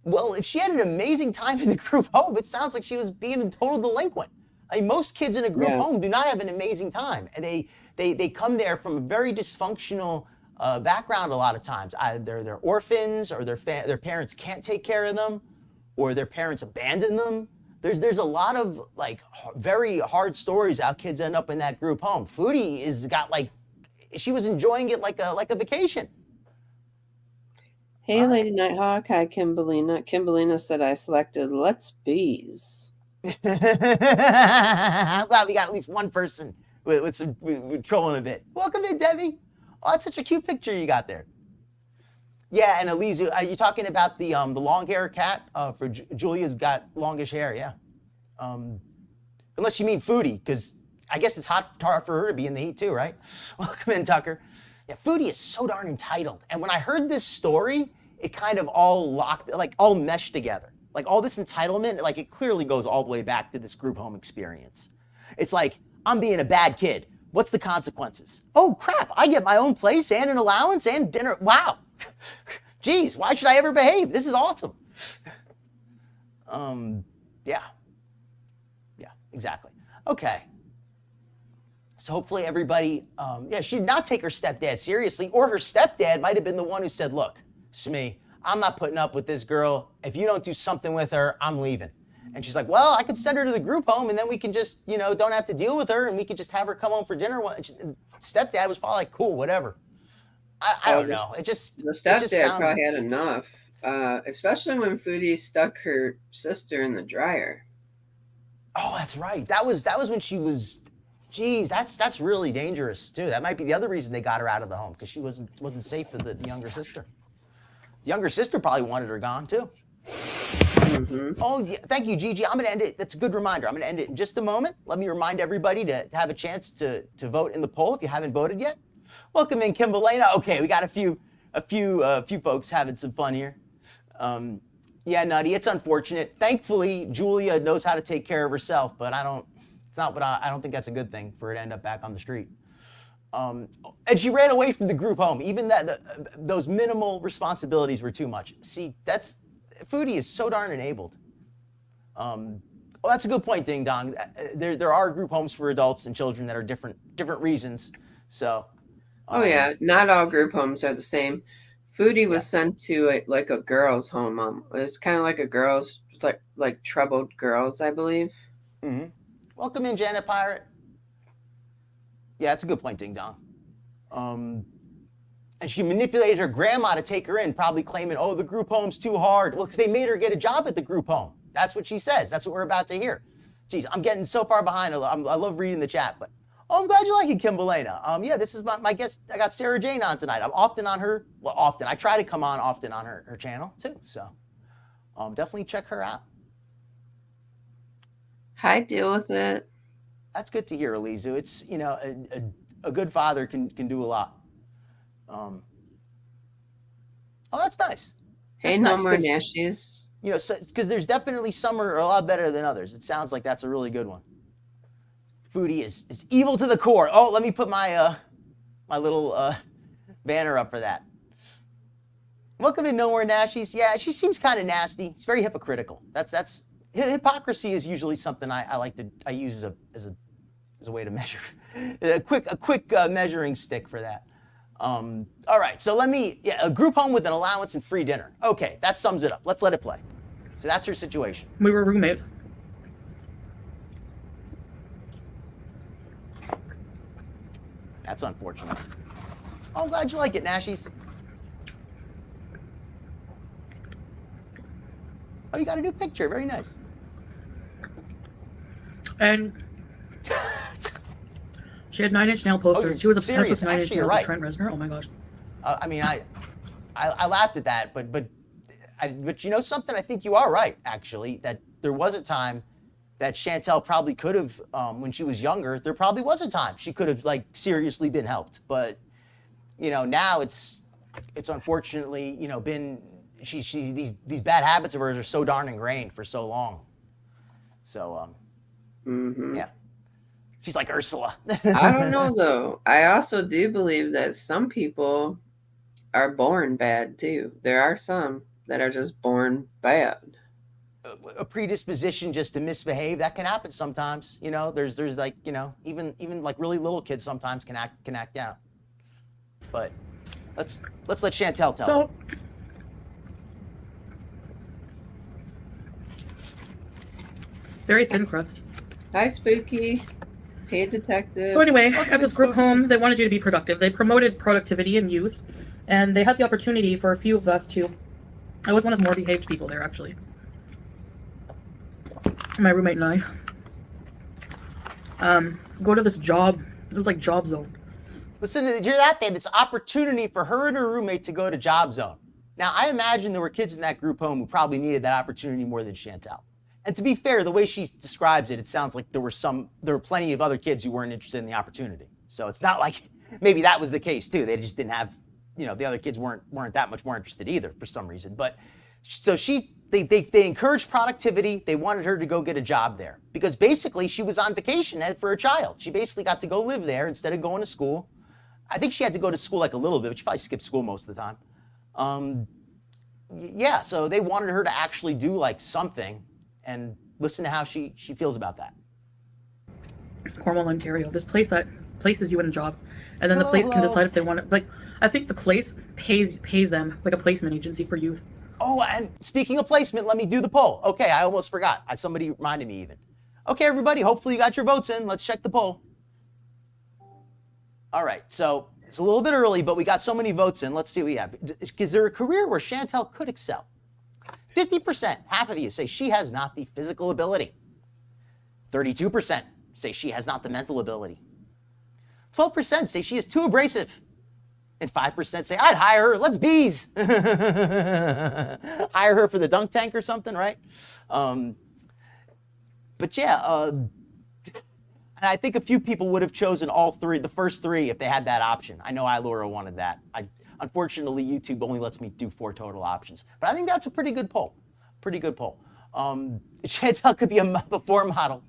B: Well, if she had an amazing time in the group home, it sounds like she was being a total delinquent. I mean, most kids in a group home do not have an amazing time. And they come there from a very dysfunctional background a lot of times. Either they're orphans or their parents can't take care of them or their parents abandon them. There's a lot of like very hard stories how kids end up in that group home. Foodie is got like, she was enjoying it like a vacation.
A: Hey, Lady Nighthawk. Hi, Kimberlina. Kimberlina said I selected Let's Bees.
B: I'm glad we got at least one person with trolling a bit. Welcome in, Debbie. Oh, that's such a cute picture you got there. Yeah, and Elizu, are you talking about the long hair cat? For Julia's got longish hair, yeah. Unless you mean Foodie, because I guess it's hard for her to be in the heat too, right? Welcome in, Tucker. Yeah, Foodie is so darn entitled. And when I heard this story, it kind of all meshed together. Like all this entitlement, like it clearly goes all the way back to this group home experience. It's like, I'm being a bad kid. What's the consequences? Oh crap, I get my own place and an allowance and dinner. Wow. Geez, why should I ever behave? This is awesome. Yeah. Yeah, exactly. Okay. So hopefully everybody, she did not take her stepdad seriously, or her stepdad might have been the one who said, look, Shmi, I'm not putting up with this girl. If you don't do something with her, I'm leaving. And she's like, well, I could send her to the group home and then we can just, don't have to deal with her and we could just have her come home for dinner. Stepdad was probably like, cool, whatever. I don't know.
A: The stepdad probably had enough, especially when Foodie stuck her sister in the dryer.
B: Oh, that's right. That was when she was, geez, that's really dangerous too. That might be the other reason they got her out of the home, because she wasn't safe for the younger sister. The younger sister probably wanted her gone too. Mm-hmm. Oh, yeah. Thank you, Gigi. I'm going to end it. That's a good reminder. I'm going to end it in just a moment. Let me remind everybody to have a chance to vote in the poll if you haven't voted yet. Welcome in, Kimberlina. Okay, we got a few folks having some fun here. Yeah, Nutty, it's unfortunate. Thankfully, Julia knows how to take care of herself, but I don't think that's a good thing for her to end up back on the street. And she ran away from the group home. Even those minimal responsibilities were too much. See, Foodie is so darn enabled. Well, that's a good point, Ding Dong. There are group homes for adults and children that are different reasons. So.
A: Oh yeah, not all group homes are the same. Foodie was sent to a girls' home. It's kind of like a girls, like troubled girls, I believe.
B: Mm-hmm. Welcome in, Janet Pirate. Yeah, that's a good point, Ding Dong. And she manipulated her grandma to take her in, probably claiming, oh, the group home's too hard. Well, because they made her get a job at the group home. That's what she says. That's what we're about to hear. Geez, I'm getting so far behind. I love reading the chat, but I'm glad you like it, Kimbalena. Yeah, this is my guest. I got Sarah Jane on tonight. I'm often on her, well, often. I try to come on often on her channel too. So definitely check her out.
A: I deal with it.
B: That's good to hear, Elizu. It's, a good father can do a lot. Oh, that's nice.
A: Hey,
B: That's
A: no
B: nice,
A: more nashies.
B: Because there's definitely some are a lot better than others. It sounds like that's a really good one. Foodie is evil to the core. Oh, let me put my my little banner up for that. Welcome in, No More Nashies. Yeah, she seems kind of nasty. She's very hypocritical. That's hypocrisy is usually something I use as a way to measure a quick measuring stick for that. All right, so a group home with an allowance and free dinner. Okay, that sums it up. Let's let it play. So that's her situation.
C: We were roommates.
B: That's unfortunate. Oh, I'm glad you like it, Nashies. Oh, you got a new picture. Very nice.
C: And she had 9 Inch Nail posters. She was obsessed
B: serious?
C: with 9 Inch
B: Actually,
C: Nails
B: you're right.
C: with Trent Reznor. Oh my gosh.
B: I mean, I laughed at that, but you know something? I think you are right, actually, that there was a time that Chantal probably could have, when she was younger, there probably was a time she could have, like, seriously been helped. But, now it's unfortunately, been, these bad habits of hers are so darn ingrained for so long. So, yeah. She's like Ursula.
A: I don't know, though. I also do believe that some people are born bad, too. There are some that are just born bad.
B: A predisposition just to misbehave, that can happen sometimes. There's like, even like really little kids sometimes can act out. But let's let Chantal tell.
C: So, very thin crust.
A: Hi, Spooky. Hey, Detective.
C: So anyway,
B: Welcome
C: at this
B: to
C: group
B: Spooky.
C: home, they wanted you to be productive. They promoted productivity in youth, and they had the opportunity for a few of us to. I was one of the more behaved people there, actually. My roommate and I go to this job. It was like Job Zone.
B: Listen, did you hear that? They had this opportunity for her and her roommate to go to Job Zone. Now, I imagine there were kids in that group home who probably needed that opportunity more than Chantal. And to be fair, the way she describes it, it sounds like there were plenty of other kids who weren't interested in the opportunity. So it's not like maybe that was the case too. They just didn't have, the other kids weren't that much more interested either for some reason. But so they encouraged productivity. They wanted her to go get a job there because basically she was on vacation for a child. She basically got to go live there instead of going to school. I think she had to go to school like a little bit, but she probably skipped school most of the time. Yeah, so they wanted her to actually do like something and listen to how she feels about that.
C: Cornwall, Ontario. This place that places you in a job, and then the place can decide if they want to. Like, I think the place pays them like a placement agency for youth.
B: Oh, and speaking of placement, let me do the poll. Okay, I almost forgot. Somebody reminded me even. Okay, everybody, hopefully you got your votes in. Let's check the poll. All right, so it's a little bit early, but we got so many votes in. Let's see what we have. Is there a career where Chantal could excel? 50%, half of you, say she has not the physical ability. 32% say she has not the mental ability. 12% say she is too abrasive. And 5% say, I'd hire her, let's bees. Hire her for the dunk tank or something, right? But yeah, and I think a few people would have chosen all three, the first three, if they had that option. I know Ilora wanted that. Unfortunately, YouTube only lets me do 4 total options. But I think that's a pretty good poll. Pretty good poll. Chantal could be a before model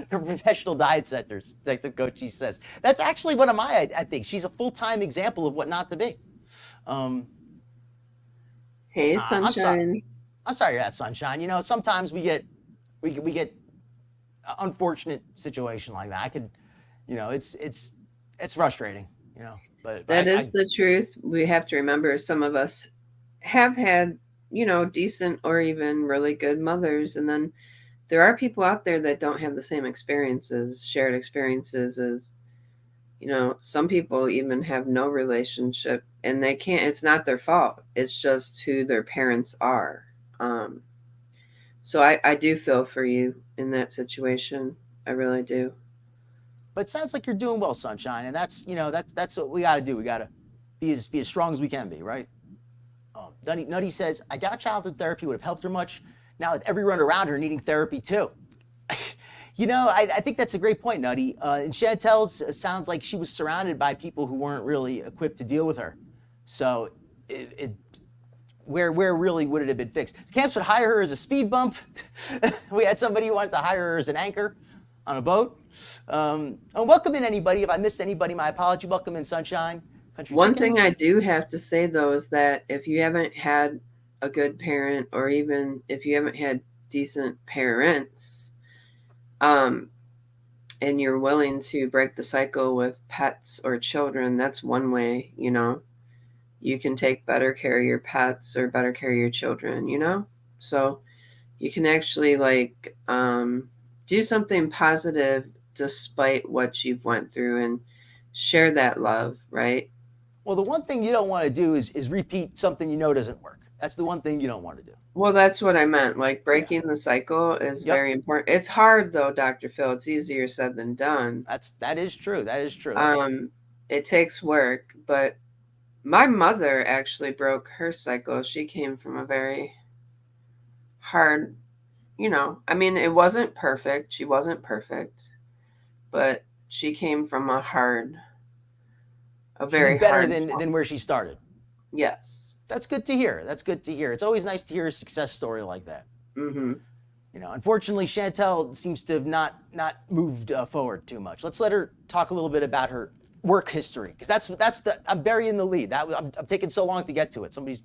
B: for professional diet centers, Detective Kochi says. That's actually one of my, I think. She's a full-time example of what not to be.
A: Hey, Sunshine.
B: I'm sorry you're at Sunshine. Sometimes we get unfortunate situation like that. I could, it's frustrating, But
A: that is the truth. We have to remember some of us have had, decent or even really good mothers. And then there are people out there that don't have the same shared experiences as, some people even have no relationship and they can't, it's not their fault. It's just who their parents are. Um, so I do feel for you in that situation. I really do.
B: But it sounds like you're doing well, Sunshine, and that's what we got to do. We got to be as strong as we can be, right? Nutty says, I doubt childhood therapy would have helped her much. Now with everyone around her needing therapy too. I think that's a great point, Nutty. And Chantel's sounds like she was surrounded by people who weren't really equipped to deal with her. So where really would it have been fixed? Camps would hire her as a speed bump. We had somebody who wanted to hire her as an anchor on a boat. And welcome in anybody. If I missed anybody, my apology. Welcome in, Sunshine. Country
A: One
B: Chickens.
A: thing I do have to say though is that if you haven't had a good parent, or even if you haven't had decent parents, and you're willing to break the cycle with pets or children, that's one way, you can take better care of your pets or better care of your children, so you can actually do something positive despite what you've went through and share that love, right?
B: Well, the one thing you don't want to do is repeat something you know doesn't work. That's the one thing you don't want to do.
A: Well, that's what I meant. Like breaking the cycle is very important. It's hard though, Dr. Phil. It's easier said than done.
B: That is true.
A: It takes work, but my mother actually broke her cycle. She came from a very hard, it wasn't perfect. She wasn't perfect, but she came from a very
B: better
A: hard
B: than where she started.
A: Yes.
B: That's good to hear. It's always nice to hear a success story like that.
A: Mm-hmm.
B: Unfortunately, Chantal seems to have not moved forward too much. Let's let her talk a little bit about her work history, because I'm burying the lead. I'm taking so long to get to it. Somebody's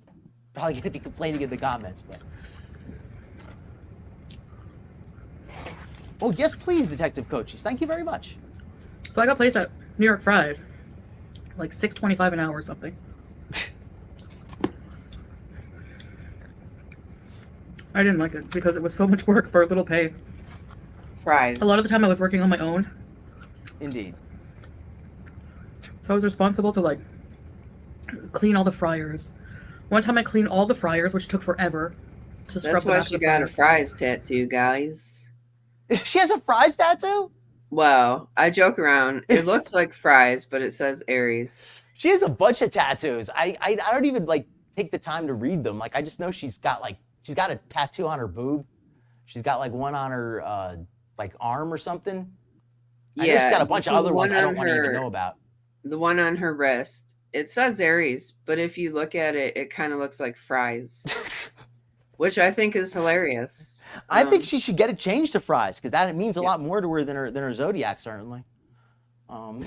B: probably going to be complaining in the comments. But oh yes, please, Detective Coaches. Thank you very much.
C: So I got placed at New York Fries, like $6.25 an hour or something. I didn't like it because it was so much work for a little pay.
A: Fries.
C: A lot of the time I was working on my own.
B: Indeed.
C: So I was responsible to clean all the fryers. One time I cleaned all the fryers, which took forever to scrub
A: That's
C: them
A: why
C: after
A: she
C: the
A: got a
C: fryer.
A: fries tattoo, guys.
B: She has a fries tattoo?
A: Well, I joke around. It looks like fries, but it says Aries.
B: She has a bunch of tattoos. I don't even take the time to read them. I just know she's got a tattoo on her boob. She's got one on her arm or something. I know she's got a bunch of other ones I don't want to even know about.
A: The one on her wrist. It says Aries, but if you look at it, it kind of looks like fries, which I think is hilarious.
B: I think she should get it changed to fries, because that means a lot more to her than her zodiac, certainly. All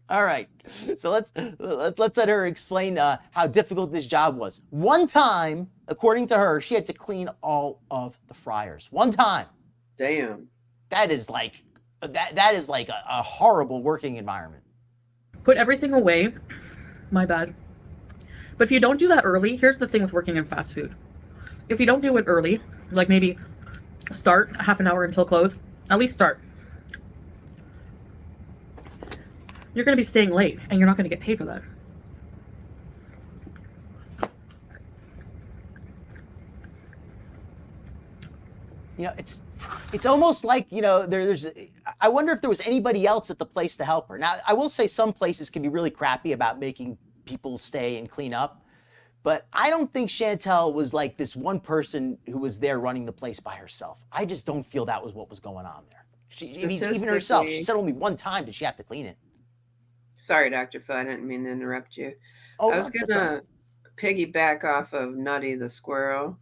B: right, so let's let her explain how difficult this job was. One time, according to her, she had to clean all of the fryers. One time.
A: Damn.
B: That is like a horrible working environment.
C: Put everything away. My bad. But if you don't do that early, here's the thing with working in fast food. If you don't do it early, maybe start half an hour until close, at least start. You're going to be staying late, and you're not going to get paid for that.
B: It's almost like, there's I wonder if there was anybody else at the place to help her. Now, I will say some places can be really crappy about making people stay and clean up, but I don't think Chantal was like this one person who was there running the place by herself. I just don't feel that was what was going on there. Even herself, she said only one time did she have to clean it.
A: Sorry, Dr. Phil, I didn't mean to interrupt you.
B: Oh,
A: I was going to piggyback off of Nutty the squirrel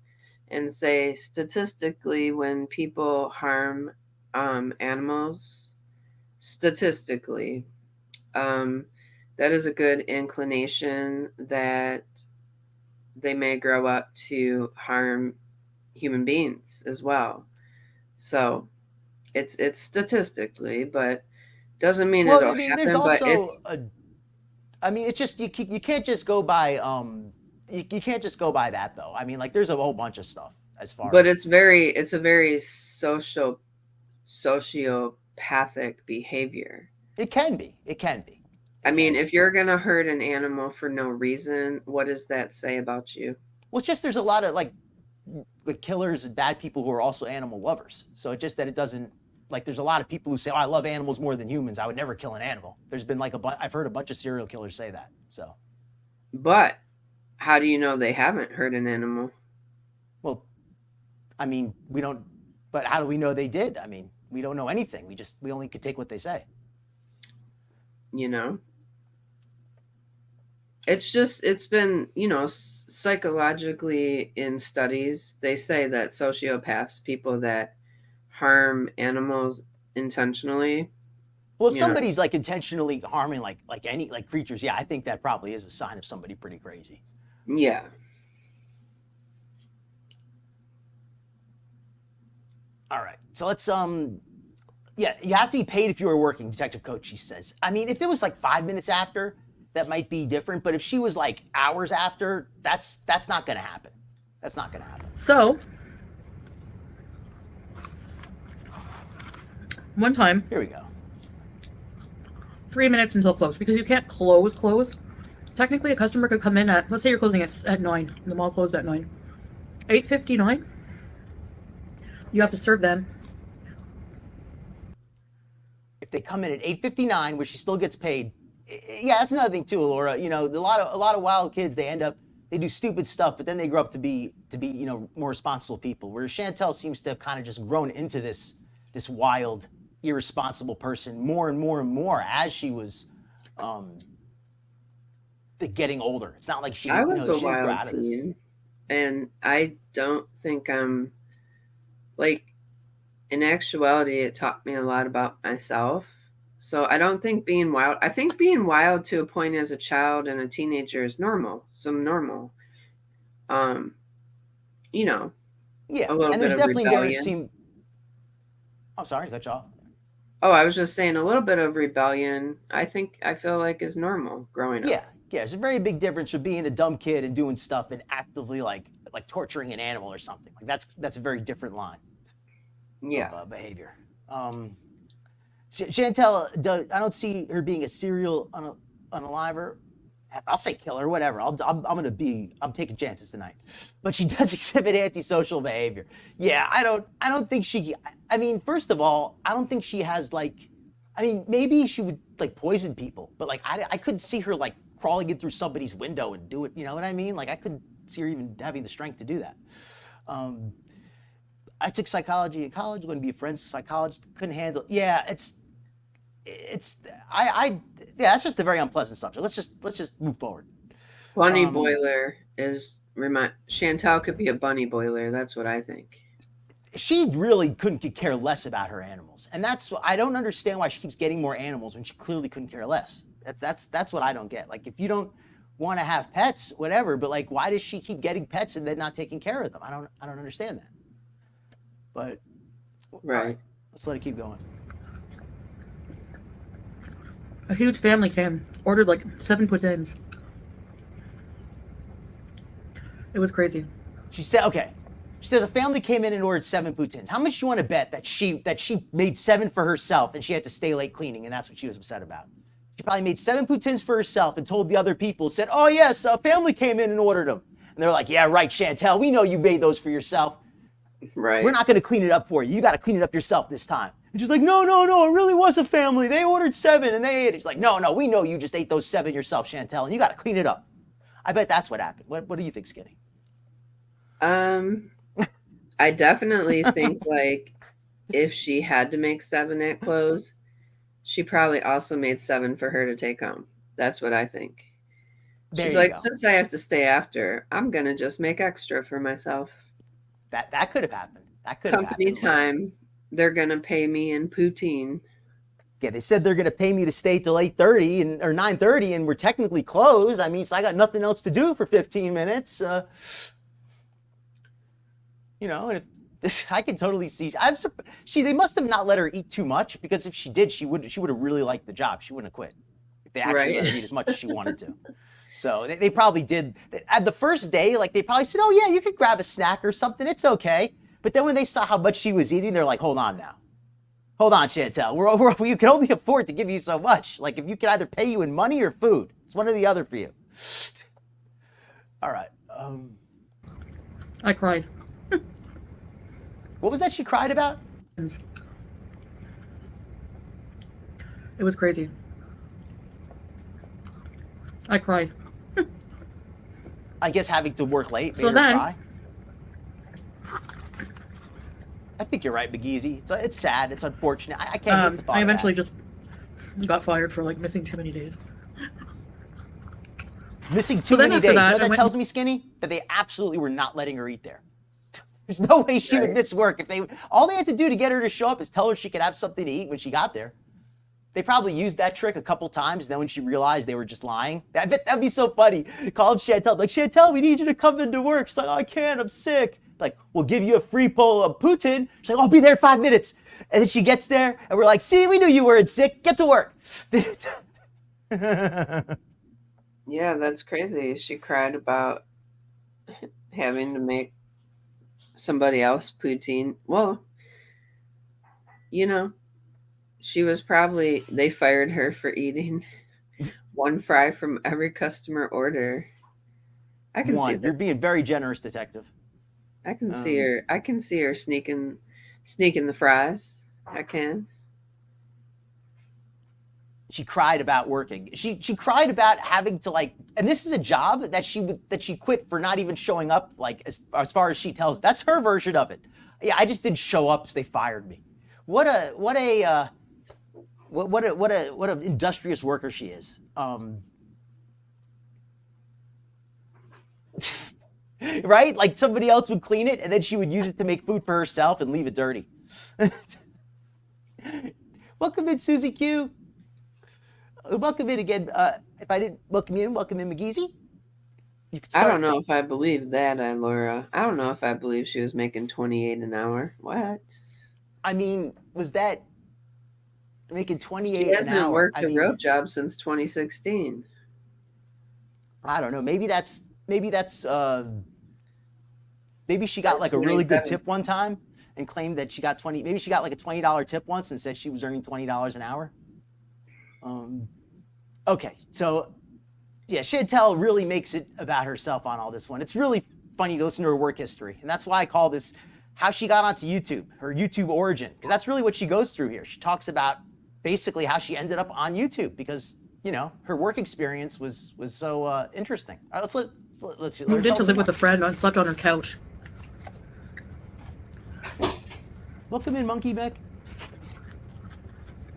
A: and say, statistically, when people harm animals, statistically, that is a good inclination that they may grow up to harm human beings as well. So it's statistically, but doesn't mean it'll happen.
B: There's also it's just you can't just go by you can't just go by that though. There's a whole bunch of stuff as far.
A: But it's a very sociopathic behavior.
B: It can be. It can be.
A: I mean, if you're gonna hurt an animal for no reason, what does that say about you?
B: Well, it's just there's a lot of like killers and bad people who are also animal lovers. So it's just that it doesn't, like, there's a lot of people who say, oh, I love animals more than humans. I would never kill an animal. There's been like I've heard a bunch of serial killers say that. So.
A: But how do you know they haven't hurt an animal?
B: Well, I mean, we don't, but how do we know they did? I mean, we don't know anything. We only could take what they say.
A: You know? It's been, psychologically in studies, they say that sociopaths, people that harm animals intentionally.
B: Well, if somebody's like intentionally harming like any like creatures, yeah, I think that probably is a sign of somebody pretty crazy.
A: Yeah.
B: All right. So let's yeah, you have to be paid if you were working, Detective Coach, she says. I mean, if it was like 5 minutes after, that might be different, but if she was like hours after, that's not going to happen. That's not going to happen.
C: So, one time.
B: Here we go.
C: 3 minutes until close, because you can't close. Technically, a customer could come in at, let's say you're closing at 9. The mall closed at 9. 8:59. You have to serve them.
B: If they come in at 8:59, where she still gets paid, yeah, that's another thing too, Laura. You know, a lot of wild kids, they do stupid stuff, but then they grow up to be more responsible people. Whereas Chantal seems to have kind of just grown into this wild, irresponsible person more and more and more as she was getting older. It's not like she
A: I was
B: she didn't grow out of this.
A: teen, and I don't think I'm like, in actuality, it taught me a lot about myself. So I don't think being wild, I think being wild to a point as a child and a teenager is normal. Normal.
B: Yeah,
A: a little
B: and
A: bit
B: there's
A: of
B: definitely
A: rebellion.
B: I'm sorry to cut you off.
A: Oh, I was just saying a little bit of rebellion, I feel like is normal growing up.
B: Yeah, there's a very big difference with being a dumb kid and doing stuff and actively like torturing an animal or something. Like that's a very different line.
A: Yeah.
B: Of behavior. Chantal, I don't see her being a serial unaliver. I'll say killer, whatever. I'm taking chances tonight. But she does exhibit antisocial behavior. Yeah, I don't think she. I mean, first of all, I don't think she has maybe she would like poison people, but like I couldn't see her like crawling in through somebody's window and do it. You know what I mean? Like I couldn't see her even having the strength to do that. I took psychology in college, going to be a forensic psychologist, couldn't handle. Yeah, that's just a very unpleasant subject. Let's just move forward.
A: Bunny boiler Chantal could be a bunny boiler. That's what I think.
B: She really couldn't care less about her animals, and I don't understand why she keeps getting more animals when she clearly couldn't care less. That's what I don't get. Like, if you don't want to have pets, whatever, but like, why does she keep getting pets and then not taking care of them? I don't understand that. But
A: right,
B: let's let it keep going.
C: A huge family came, ordered like 7 poutines. It was crazy.
B: She said, okay. She says a family came in and ordered 7 poutines. How much do you want to bet that she made 7 for herself and she had to stay late cleaning, and that's what she was upset about? She probably made 7 poutines for herself and told the other people, said, oh yes, a family came in and ordered them. And they're like, yeah, right, Chantal, we know you made those for yourself.
A: Right.
B: We're not going to clean it up for you. You got to clean it up yourself this time. And she's like, no, it really was a family. They ordered 7 and they ate it. She's like, no, we know you just ate those 7 yourself, Chantal, and you got to clean it up. I bet that's what happened. What do you think, Skinny?
A: I definitely think like if she had to make 7 at close, she probably also made 7 for her to take home. That's what I think. She's like, since I have to stay after, I'm gonna just make extra for myself.
B: That could have happened. That could have happened.
A: Company time. They're gonna pay me in poutine.
B: Yeah, they said they're gonna pay me to stay till 8:30 or 9:30, and we're technically closed. I mean, so I got nothing else to do for 15 minutes. And if I can totally see. They must have not let her eat too much, because if she did, she would have really liked the job. She wouldn't have quit if they actually let her eat as much as she wanted to. So they probably did. At the first day, like, they probably said, oh yeah, you could grab a snack or something. It's okay. But then when they saw how much she was eating, they're like, hold on now. Hold on, Chantal. You can only afford to give you so much. Like, if you can either pay you in money or food. It's one or the other for you. All right.
C: I cried.
B: What was that she cried about?
C: It was crazy. I cried.
B: I guess having to work late made
C: So
B: her
C: then-
B: cry. I think you're right, McGeezy. It's sad. It's unfortunate. I can't hate the thought
C: I
B: of that.
C: eventually just got fired for like missing too many days.
B: Missing too
C: then
B: many
C: after
B: days.
C: that,
B: You know
C: I
B: what that
C: went-
B: tells me, Skinny? That they absolutely were not letting her eat there. There's no way she would miss work. All they had to do to get her to show up is tell her she could have something to eat when she got there. They probably used that trick a couple times. Then when she realized they were just lying, that'd be so funny. Call up Chantal, like, Chantal, we need you to come into work. She's like, oh, I can't, I'm sick. Like, we'll give you a free bowl of poutine. She's like, I'll be there in 5 minutes. And then she gets there, and we're like, see, we knew you weren't sick. Get to work.
A: Yeah, that's crazy. She cried about having to make somebody else poutine. Well, you know, they fired her for eating one fry from every customer order. I can see
B: One,
A: that.
B: you're being very generous, detective.
A: I can see her sneaking the fries. I can.
B: She cried about working. She cried about having to, like, and this is a job that she quit for not even showing up, like, as far as she tells. That's her version of it. Yeah, I just didn't show up, so they fired me. What a industrious worker she is. Right? Like, somebody else would clean it, and then she would use it to make food for herself and leave it dirty. Welcome in, Susie Q. Welcome in again. If I didn't welcome you in, welcome in, McGeezy. You can start.
A: I don't know if I believe that, Laura. I don't know if I believe she was making 28 an hour. What?
B: I mean, was that making 28
A: She
B: an
A: hasn't
B: hour?
A: worked a road job since 2016.
B: I don't know. Maybe she got like a really good
A: 27.
B: tip one time and claimed that she got 20. Maybe she got like a $20 tip once and said she was earning $20 an hour. Okay, so yeah, Chantal really makes it about herself on all this one. It's really funny to listen to her work history, and that's why I call this how she got onto YouTube, her YouTube origin, because that's really what she goes through here. She talks about basically how she ended up on YouTube because, you know, her work experience was so interesting. All right, let's
C: Moved in to live with a friend and slept on her couch.
B: Welcome in, Monkey Beck.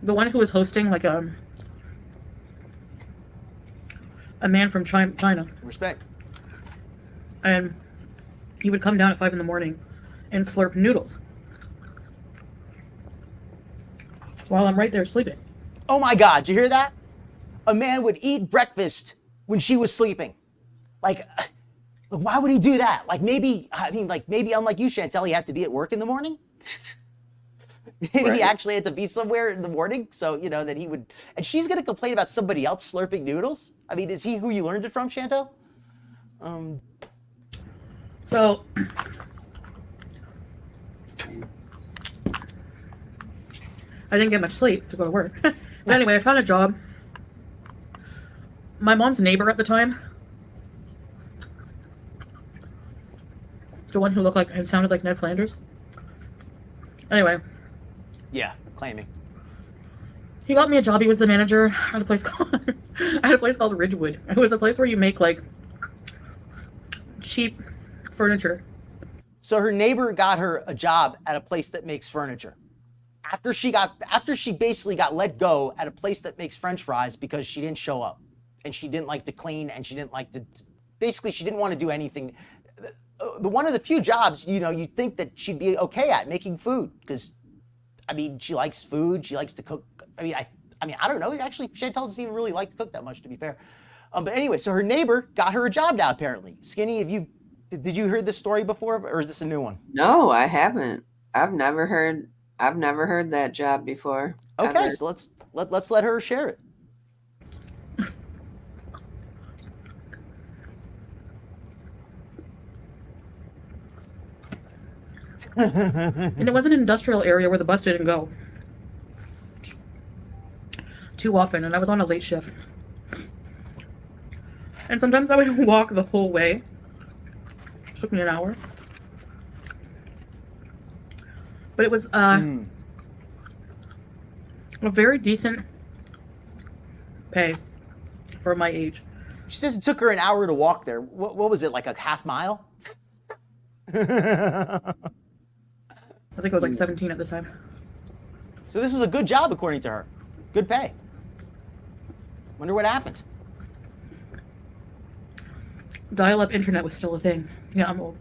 C: The one who was hosting like a man from China,
B: Respect.
C: and he would come down at 5 in the morning and slurp noodles while I'm right there sleeping.
B: Oh my God, did you hear that? A man would eat breakfast when she was sleeping. Like, why would he do that? Like, maybe unlike you, Chantal, he had to be at work in the morning. Maybe
A: Right.
B: he actually had to be somewhere in the morning, so, you know, that he would. And she's going to complain about somebody else slurping noodles? I mean, is he who you learned it from, Chantal?
C: So I didn't get much sleep to go to work. But anyway, I found a job. My mom's neighbor at the time, the one who looked like and sounded like Ned Flanders. Anyway,
B: Yeah, claiming.
C: he got me a job. He was the manager at a place called Ridgewood. It was a place where you make like cheap furniture.
B: So her neighbor got her a job at a place that makes furniture. After she basically got let go at a place that makes French fries because she didn't show up, and she didn't like to clean, and she didn't like to. Basically, she didn't want to do anything. One of the few jobs, you know, you'd think that she'd be okay at making food because, I mean, she likes food. She likes to cook. I mean, I don't know. Actually, Chantal doesn't even really like to cook that much, to be fair. But anyway, so her neighbor got her a job now. Apparently, Skinny, did you hear this story before, or is this a new one?
A: No, I haven't. I've never heard that job before.
B: Okay,
A: ever.
B: so let's let her share it.
C: And it was an industrial area where the bus didn't go. too often, and I was on a late shift. And sometimes I would walk the whole way. It took me an hour. But it was a very decent pay for my age.
B: She says it took her an hour to walk there. What was it, like a half mile?
C: I think I was like 17 at the time.
B: So this was a good job, according to her. Good pay. Wonder what happened.
C: Dial-up internet was still a thing. Yeah, I'm old.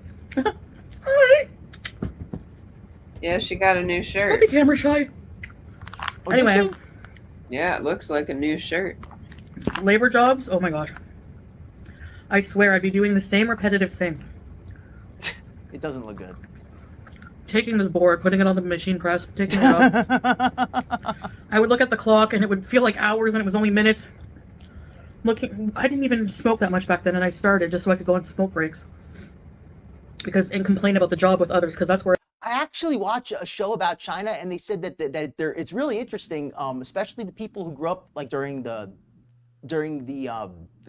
A: Yeah, she got a new
C: Don't
A: shirt.
C: be camera shy.
B: Oh, did
C: Anyway,
B: she?
A: Yeah, it looks like a new shirt.
C: labor jobs, oh my gosh. I swear I'd be doing the same repetitive thing.
B: It doesn't look good.
C: Taking this board, putting it on the machine press, taking it off. I would look at the clock and it would feel like hours and it was only minutes. I didn't even smoke that much back then, and I started just so I could go on smoke breaks. And complain about the job with others, because that's where
B: I actually watch a show about China, and they said that it's really interesting, especially the people who grew up like during the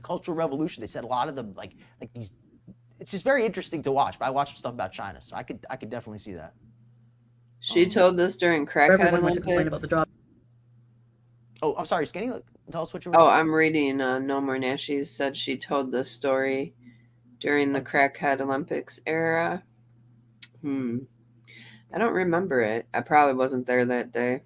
B: Cultural Revolution. They said a lot of them like these. It's just very interesting to watch. But I watched stuff about China, so I could definitely see that.
A: She told this during Crackhead
C: everyone went to complain about
A: Olympics.
C: the job.
B: Oh, I'm sorry, Skinny. Tell us what you were.
A: Oh, I'm reading No More Nashies said she told this story during the Crackhead Olympics era. I don't remember it. I probably wasn't there that day.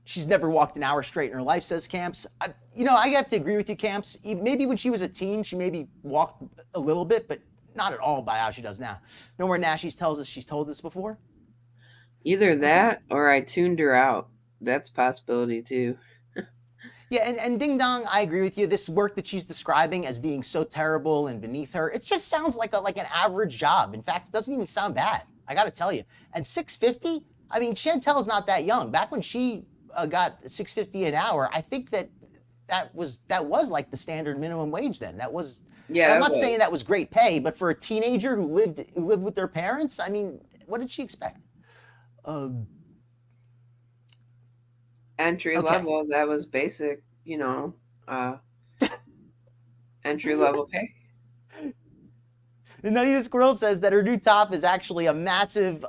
B: She's never walked an hour straight in her life, says Camps. I have to agree with you, Camps. Maybe when she was a teen, she maybe walked a little bit, but not at all by how she does now. No More Nashies tells us she's told this before.
A: Either that or I tuned her out. That's a possibility too.
B: Yeah, and Ding Dong, I agree with you. This work that she's describing as being so terrible and beneath her, it just sounds like an average job. In fact, it doesn't even sound bad. I got to tell you. And $6.50. I mean, Chantel's not that young. Back when she got $6.50 an hour, I think that was like the standard minimum wage then. That was.
A: Yeah,
B: I'm not saying that was great pay, but for a teenager who lived with their parents, I mean, what did she expect?
A: Entry level, that was basic, entry level pay.
B: And Nutty the Squirrel says that her new top is actually a massive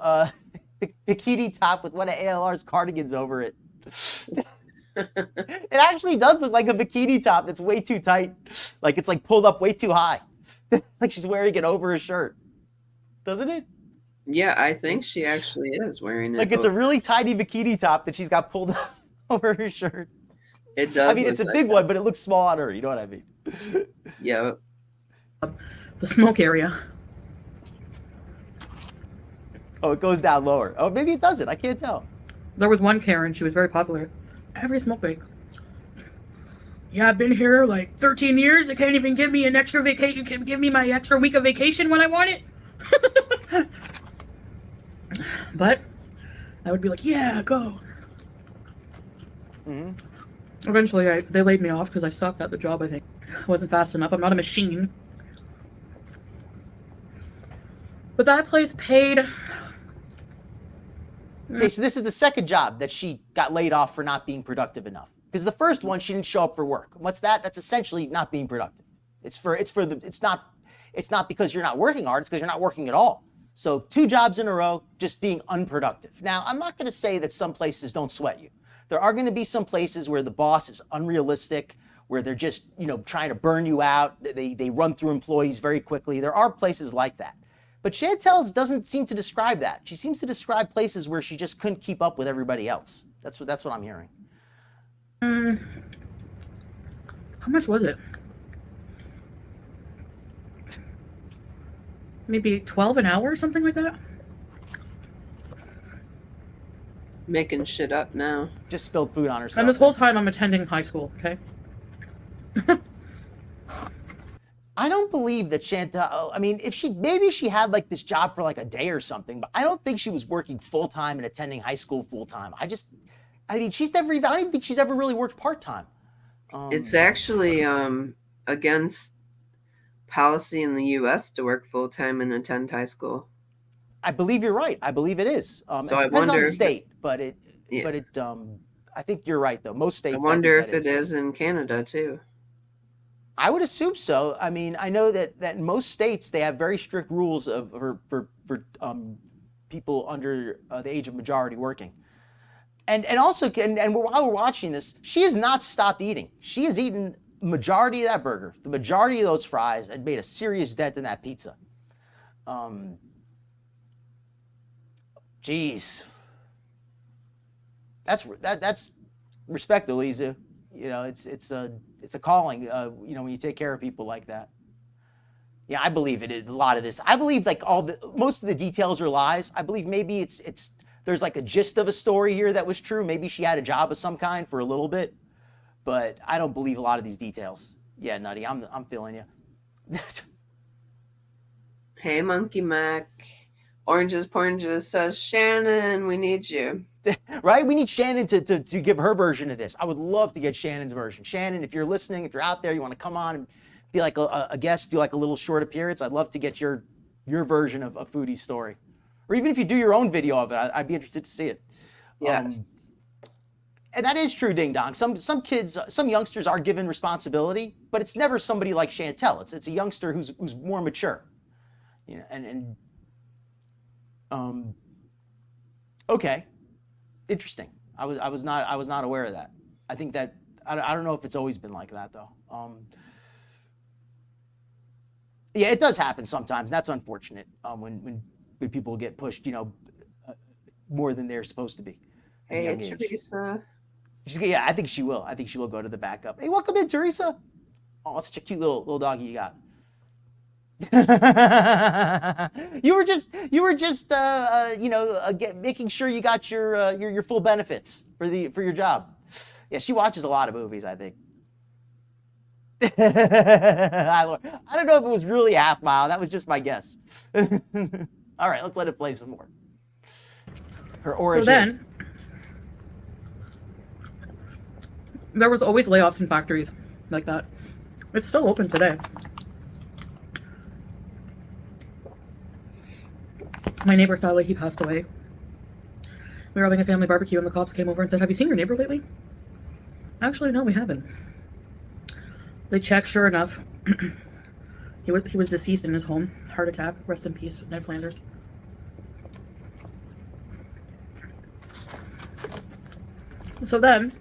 B: bikini top with one of ALR's cardigans over it. It actually does look like a bikini top that's way too tight. Like it's like pulled up way too high. Like she's wearing it over her shirt. Doesn't it?
A: Yeah, I think she actually is wearing it.
B: Like it's a really tiny bikini top that she's got pulled up over her shirt.
A: It does.
B: I mean, it's a big one, but it looks small on her. You know what I mean?
A: Yeah.
C: The smoke area.
B: Oh, it goes down lower. Oh, maybe it doesn't. I can't tell.
C: There was one Karen, she was very popular. Every smoke break. Yeah, I've been here like 13 years. They can't even give me an extra vacation. You can give me my extra week of vacation when I want it. But I would be like, yeah, go.
B: Mm-hmm.
C: Eventually, they laid me off because I sucked at the job, I think. I wasn't fast enough. I'm not a machine. But that place paid.
B: Okay, so this is the second job that she got laid off for not being productive enough. Because the first one, she didn't show up for work. What's that? That's essentially not being productive. It's not because you're not working hard, it's because you're not working at all. So 2 jobs in a row, just being unproductive. Now, I'm not going to say that some places don't sweat you. There are going to be some places where the boss is unrealistic, where they're just, trying to burn you out. They run through employees very quickly. There are places like that. But Chantel doesn't seem to describe that. She seems to describe places where she just couldn't keep up with everybody else. That's what I'm hearing.
C: How much was it? Maybe 12 an hour or something like that?
A: Making shit up now.
B: Just spilled food on herself.
C: And this whole time I'm attending high school, okay?
B: I don't believe that Chantal, I mean, maybe she had like this job for like a day or something, but I don't think she was working full-time and attending high school full-time. I don't even think she's ever really worked part-time.
A: It's actually against policy in the U.S. to work full-time and attend high school.
B: I believe you're right. I believe it is.
A: So
B: it
A: I
B: depends on
A: wonder
B: the state, but I think you're right though. Most states,
A: I
B: I think
A: wonder
B: that
A: if it is in Canada too.
B: I would assume so. I mean, I know that in most states they have very strict rules for people under the age of majority working. And also, while we're watching this, she has not stopped eating. She has eaten majority of that burger, the majority of those fries, and made a serious dent in that pizza. Geez, that's respect, Elisa. You know, it's a calling. You know, when you take care of people like that. Yeah, I believe it is a lot of this. I believe like most of the details are lies. I believe maybe it's there's like a gist of a story here that was true. Maybe she had a job of some kind for a little bit, but I don't believe a lot of these details. Yeah, Nutty, I'm feeling you.
A: Hey, Monkey Mac. Oranges Poranges says, Shannon, we need you.
B: Right? We need Shannon to give her version of this. I would love to get Shannon's version. Shannon, if you're listening, if you're out there, you want to come on and be like a guest, do like a little short appearance, I'd love to get your version of Foodie's story. Or even if you do your own video of it, I'd be interested to see it.
A: Yes.
B: And that is true, Ding Dong. Some kids, some youngsters are given responsibility, but it's never somebody like Chantal. It's a youngster who's more mature. You know, okay. Interesting. I was not aware of that. I think that I don't know if it's always been like that though. Yeah, it does happen sometimes. That's unfortunate. When people get pushed, you know, more than they're supposed to be.
A: Hey, Teresa.
B: Yeah, I think she will. I think she will go to the backup. Hey, welcome in, Teresa. Oh, such a cute little doggy you got. you were just you know, making sure you got your full benefits for your job. Yeah, she watches a lot of movies, I think. I don't know if it was really Half Mile. That was just my guess. All right, let's let it play some more. Her origin.
C: So then, there was always layoffs in factories like that. It's still open today. My neighbor Salah, he passed away. We were having a family barbecue and the cops came over and said, "Have you seen your neighbor lately?" Actually, no, we haven't. They checked, sure enough. he was deceased in his home. Heart attack. Rest in peace, Ned Flanders. So then,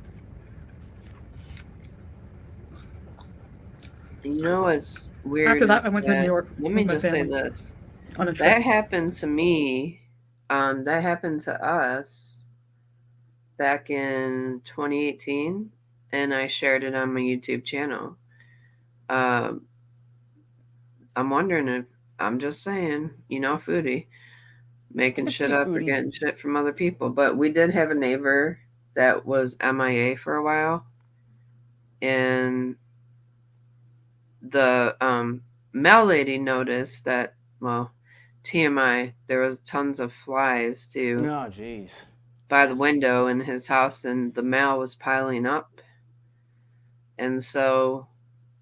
A: you know what's weird?
C: After that, I went to New York.
A: Let me just say this. That happened to me. That happened to us back in 2018, and I shared it on my YouTube channel. I'm wondering if I'm just saying, you know, Foodie, making shit up or getting shit from other people. But we did have a neighbor that was MIA for a while, and the mail lady noticed that, well, TMI, there was tons of flies too.
B: Oh, jeez.
A: By the window in his house, and the mail was piling up. And so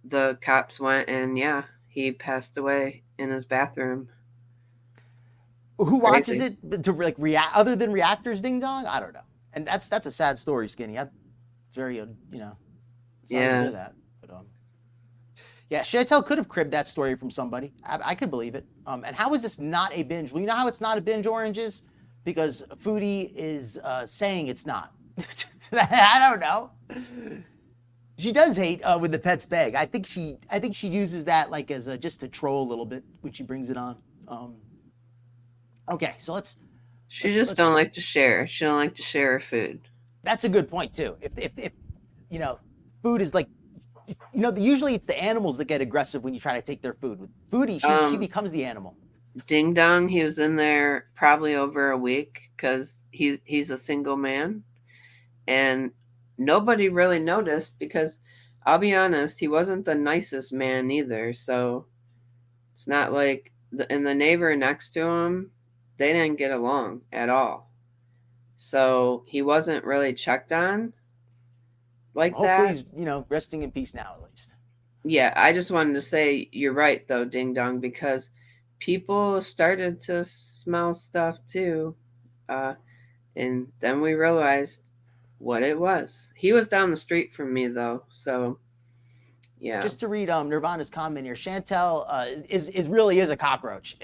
A: the cops went, and yeah, he passed away in his bathroom.
B: Who watches it to like react other than reactors, Ding Dong? I don't know. And that's a sad story, Skinny. It's very you know.
A: Yeah.
B: To hear that, but yeah, Chantal could have cribbed that story from somebody. I could believe it. And how is this not a binge? Well, you know how it's not a binge, Oranges? Because Foodie is saying it's not. I don't know. She does hate with the pet's bag. I think she uses that like as just to troll a little bit when she brings it on. Okay, so let's.
A: She just don't like to share. She don't like to share her food.
B: That's a good point too. If you know, food is like, you know, usually it's the animals that get aggressive when you try to take their food. With Foodie, she becomes the animal.
A: Ding Dong, he was in there probably over a week because he's a single man, and nobody really noticed because I'll be honest, he wasn't the nicest man either. So it's not like the neighbor next to him, they didn't get along at all. So he wasn't really checked on like that.
B: Hopefully he's, you know, resting in peace now at least.
A: Yeah, I just wanted to say you're right though, Ding Dong, because people started to smell stuff too. And then we realized what it was. He was down the street from me though, so yeah.
B: Just to read Nirvana's comment here, Chantal is really is a cockroach.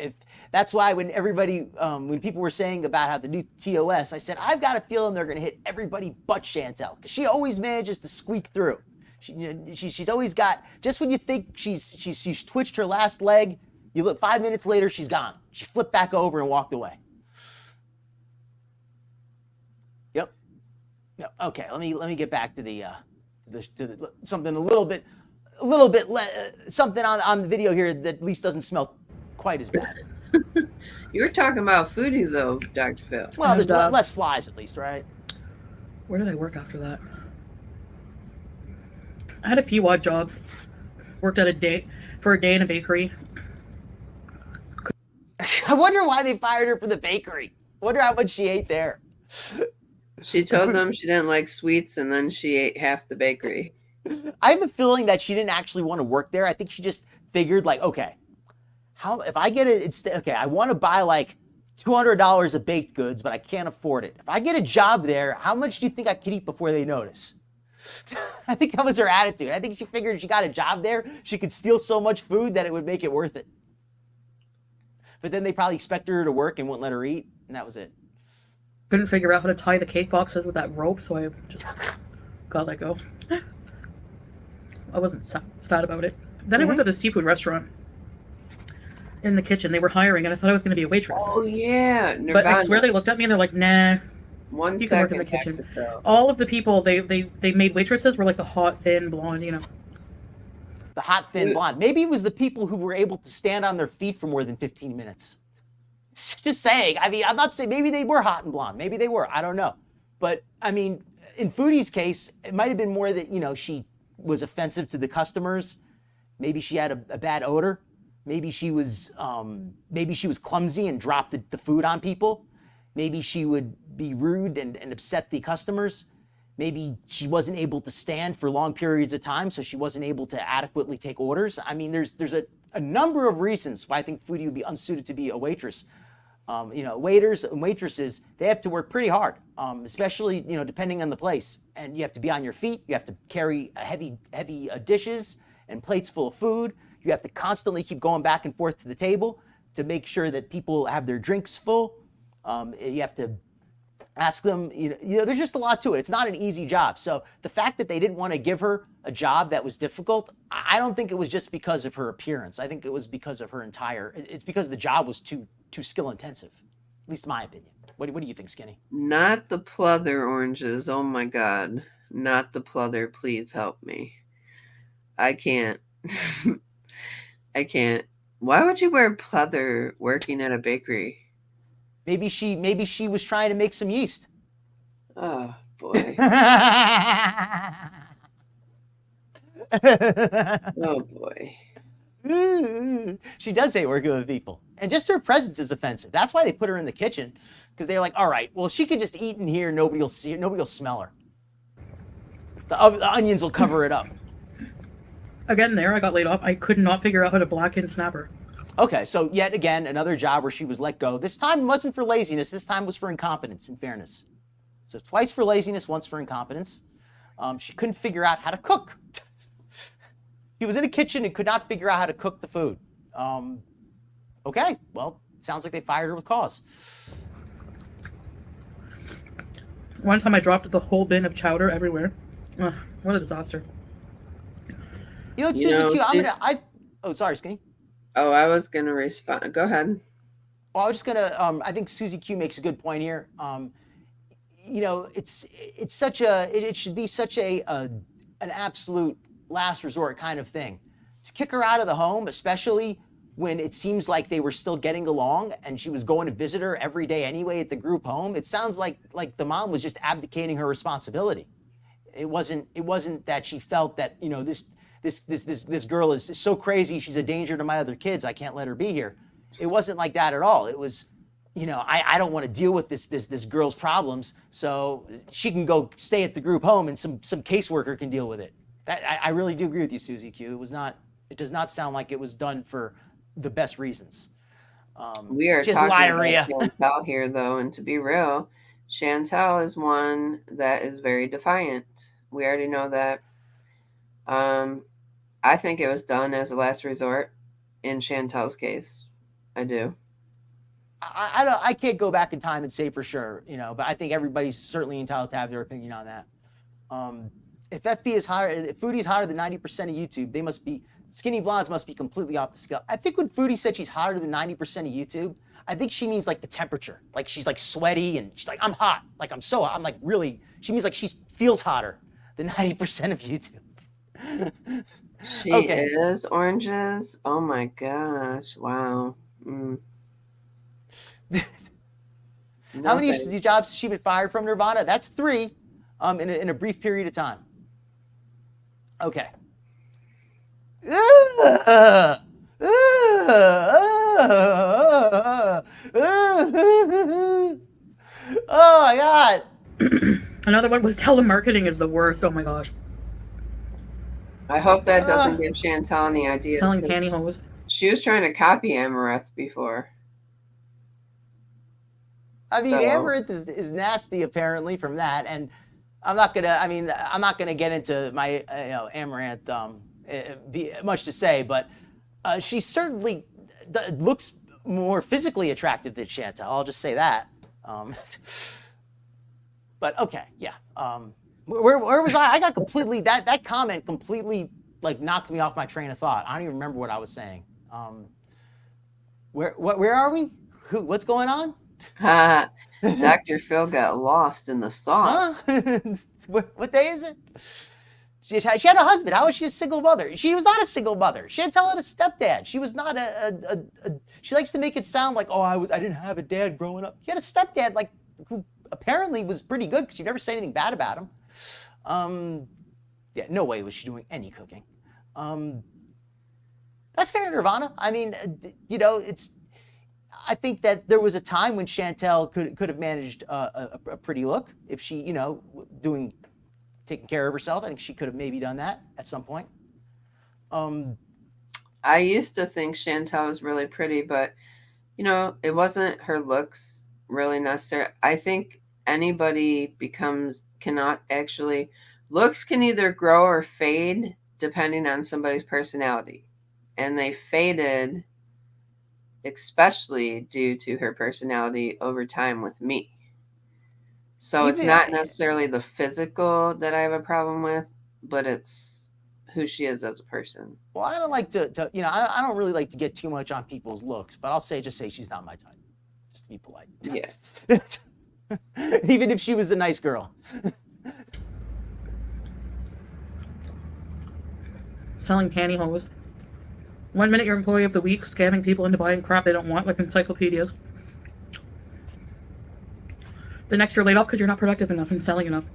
B: That's why when when people were saying about how the new TOS, I said I've got a feeling they're going to hit everybody but Chantal because she always manages to squeak through. She's always got, just when you think she's twitched her last leg, you look 5 minutes later she's gone. She flipped back over and walked away. Yep. Okay. Let me get back to the something a little bit something on the video here that at least doesn't smell quite as bad.
A: You were talking about Foodie though, Dr. Phil.
B: Well, there's less flies at least, right?
C: Where did I work after that? I had a few odd jobs. Worked for a day in a bakery.
B: I wonder why they fired her from the bakery. I wonder how much she ate there.
A: She told them she didn't like sweets, and then she ate half the bakery.
B: I have a feeling that she didn't actually want to work there. I think she just figured, like, okay, if I get it, okay, I want to buy like $200 of baked goods, but I can't afford it. If I get a job there, how much do you think I could eat before they notice? I think that was her attitude. I think she figured she got a job there, she could steal so much food that it would make it worth it. But then they probably expected her to work and wouldn't let her eat, and that was it.
C: Couldn't figure out how to tie the cake boxes with that rope, so I just got let go. I wasn't sad about it. Then I worked at the seafood restaurant. In the kitchen, they were hiring, and I thought I was going to be a waitress.
A: Oh yeah, Nirvana.
C: But I swear they looked at me and they're like, "Nah,
A: you
C: can work in the kitchen." All of the people they made waitresses were like the hot, thin, blonde, you know.
B: The hot, thin blonde. Maybe it was the people who were able to stand on their feet for more than 15 minutes. Just saying. I mean, I'm not saying maybe they were hot and blonde. Maybe they were. I don't know. But I mean, in Foodie's case, it might have been more that, you know, she was offensive to the customers. Maybe she had a bad odor. Maybe she was clumsy and dropped the food on people. Maybe she would be rude and upset the customers. Maybe she wasn't able to stand for long periods of time, so she wasn't able to adequately take orders. I mean, there's a number of reasons why I think Foodie would be unsuited to be a waitress. You know, waiters and waitresses, they have to work pretty hard, especially, you know, depending on the place. And you have to be on your feet. You have to carry heavy dishes and plates full of food. You have to constantly keep going back and forth to the table to make sure that people have their drinks full. You have to ask them, you know, there's just a lot to it. It's not an easy job. So the fact that they didn't want to give her a job that was difficult, I don't think it was just because of her appearance. I think it was because of it's because the job was too skill intensive, at least in my opinion. What do you think, Skinny?
A: Not the pleather oranges. Oh my God. Not the pleather. Please help me. I can't. I can't. Why would you wear pleather working at a bakery?
B: Maybe she was trying to make some yeast.
A: Oh boy. Oh boy.
B: She does hate working with people. And just her presence is offensive. That's why they put her in the kitchen. Because they're like, all right, well, she could just eat in here. Nobody will see her. Nobody will smell her. The onions will cover it up.
C: Again, I got laid off. I could not figure out how to blacken snapper.
B: Okay, so yet again, another job where she was let go. This time wasn't for laziness. This time was for incompetence, in fairness. So twice for laziness, once for incompetence. She couldn't figure out how to cook. She was in a kitchen and could not figure out how to cook the food. Okay, well, it sounds like they fired her with cause.
C: One time I dropped the whole bin of chowder everywhere. Ugh, what a disaster.
B: You know, it's Susie Q. Oh, sorry, Skinny.
A: Oh, I was gonna respond. Go ahead.
B: Well, I was just gonna. I think Susie Q makes a good point here. You know, it should be such an absolute last resort kind of thing. To kick her out of the home, especially when it seems like they were still getting along and she was going to visit her every day anyway at the group home. It sounds like the mom was just abdicating her responsibility. It wasn't that she felt that, you know, this girl is so crazy, she's a danger to my other kids, I can't let her be here. It wasn't like that at all. It was, you know, I don't want to deal with this girl's problems, so she can go stay at the group home and some caseworker can deal with it. I really do agree with you, Susie Q. It does not sound like it was done for the best reasons.
A: We are
B: just
A: talking
B: liarrhea.
A: about Chantal here, though, and to be real, Chantal is one that is very defiant. We already know that. Um, I think it was done as a last resort in Chantal's case. I do.
B: I can't go back in time and say for sure, but I think everybody's certainly entitled to have their opinion on that. If FB is higher, if Foodie is higher than 90% of YouTube, they must be skinny blondes must be completely off the scale. I think when Foodie said she's hotter than 90% of YouTube, I think she means like the temperature, like she's like sweaty and she's like I'm hot, like I'm so hot. I'm like really. She means like she feels hotter than 90% of YouTube.
A: She
B: Okay.
A: is oranges. Oh my gosh! Wow.
B: How many of these jobs has she been fired from, Nirvana? That's 3 in a brief period of time. Okay. Oh my God.
C: Another one was telemarketing is the worst. Oh my gosh.
A: I hope that doesn't give Chantal any ideas.
C: Selling pantyhose.
A: She was trying to copy Amaranth before.
B: I mean, Amaranth is nasty apparently from that, and I'm not gonna get into my Amaranth much to say, but she certainly looks more physically attractive than Chantal. I'll just say that. But okay, yeah. Where was I? I got completely that comment completely like knocked me off my train of thought. I don't even remember what I was saying. Where are we? What's going on?
A: Dr. Phil got lost in the sauce.
B: Huh? What day is it? She had a husband. How was she a single mother? She was not a single mother. Chantal had a stepdad. She was not she likes to make it sound like, oh, I didn't have a dad growing up. She had a stepdad like who apparently was pretty good because you never say anything bad about him. Yeah, no way was she doing any cooking. That's fair, Nirvana. I mean, I think that there was a time when Chantal could have managed a pretty look if she, taking care of herself. I think she could have maybe done that at some point.
A: I used to think Chantal was really pretty, but it wasn't her looks really necessary. I think anybody cannot actually. Looks can either grow or fade depending on somebody's personality, and they faded especially due to her personality over time with me. So it's not necessarily the physical that I have a problem with, but it's who she is as a person.
B: Well, I don't like to I don't really like to get too much on people's looks, but I'll just say she's not my type, just to be polite.
A: Yeah.
B: Even if she was a nice girl.
C: Selling pantyhose. 1 minute you're employee of the week, scamming people into buying crap they don't want, like encyclopedias. The next you're laid off because you're not productive enough and selling enough.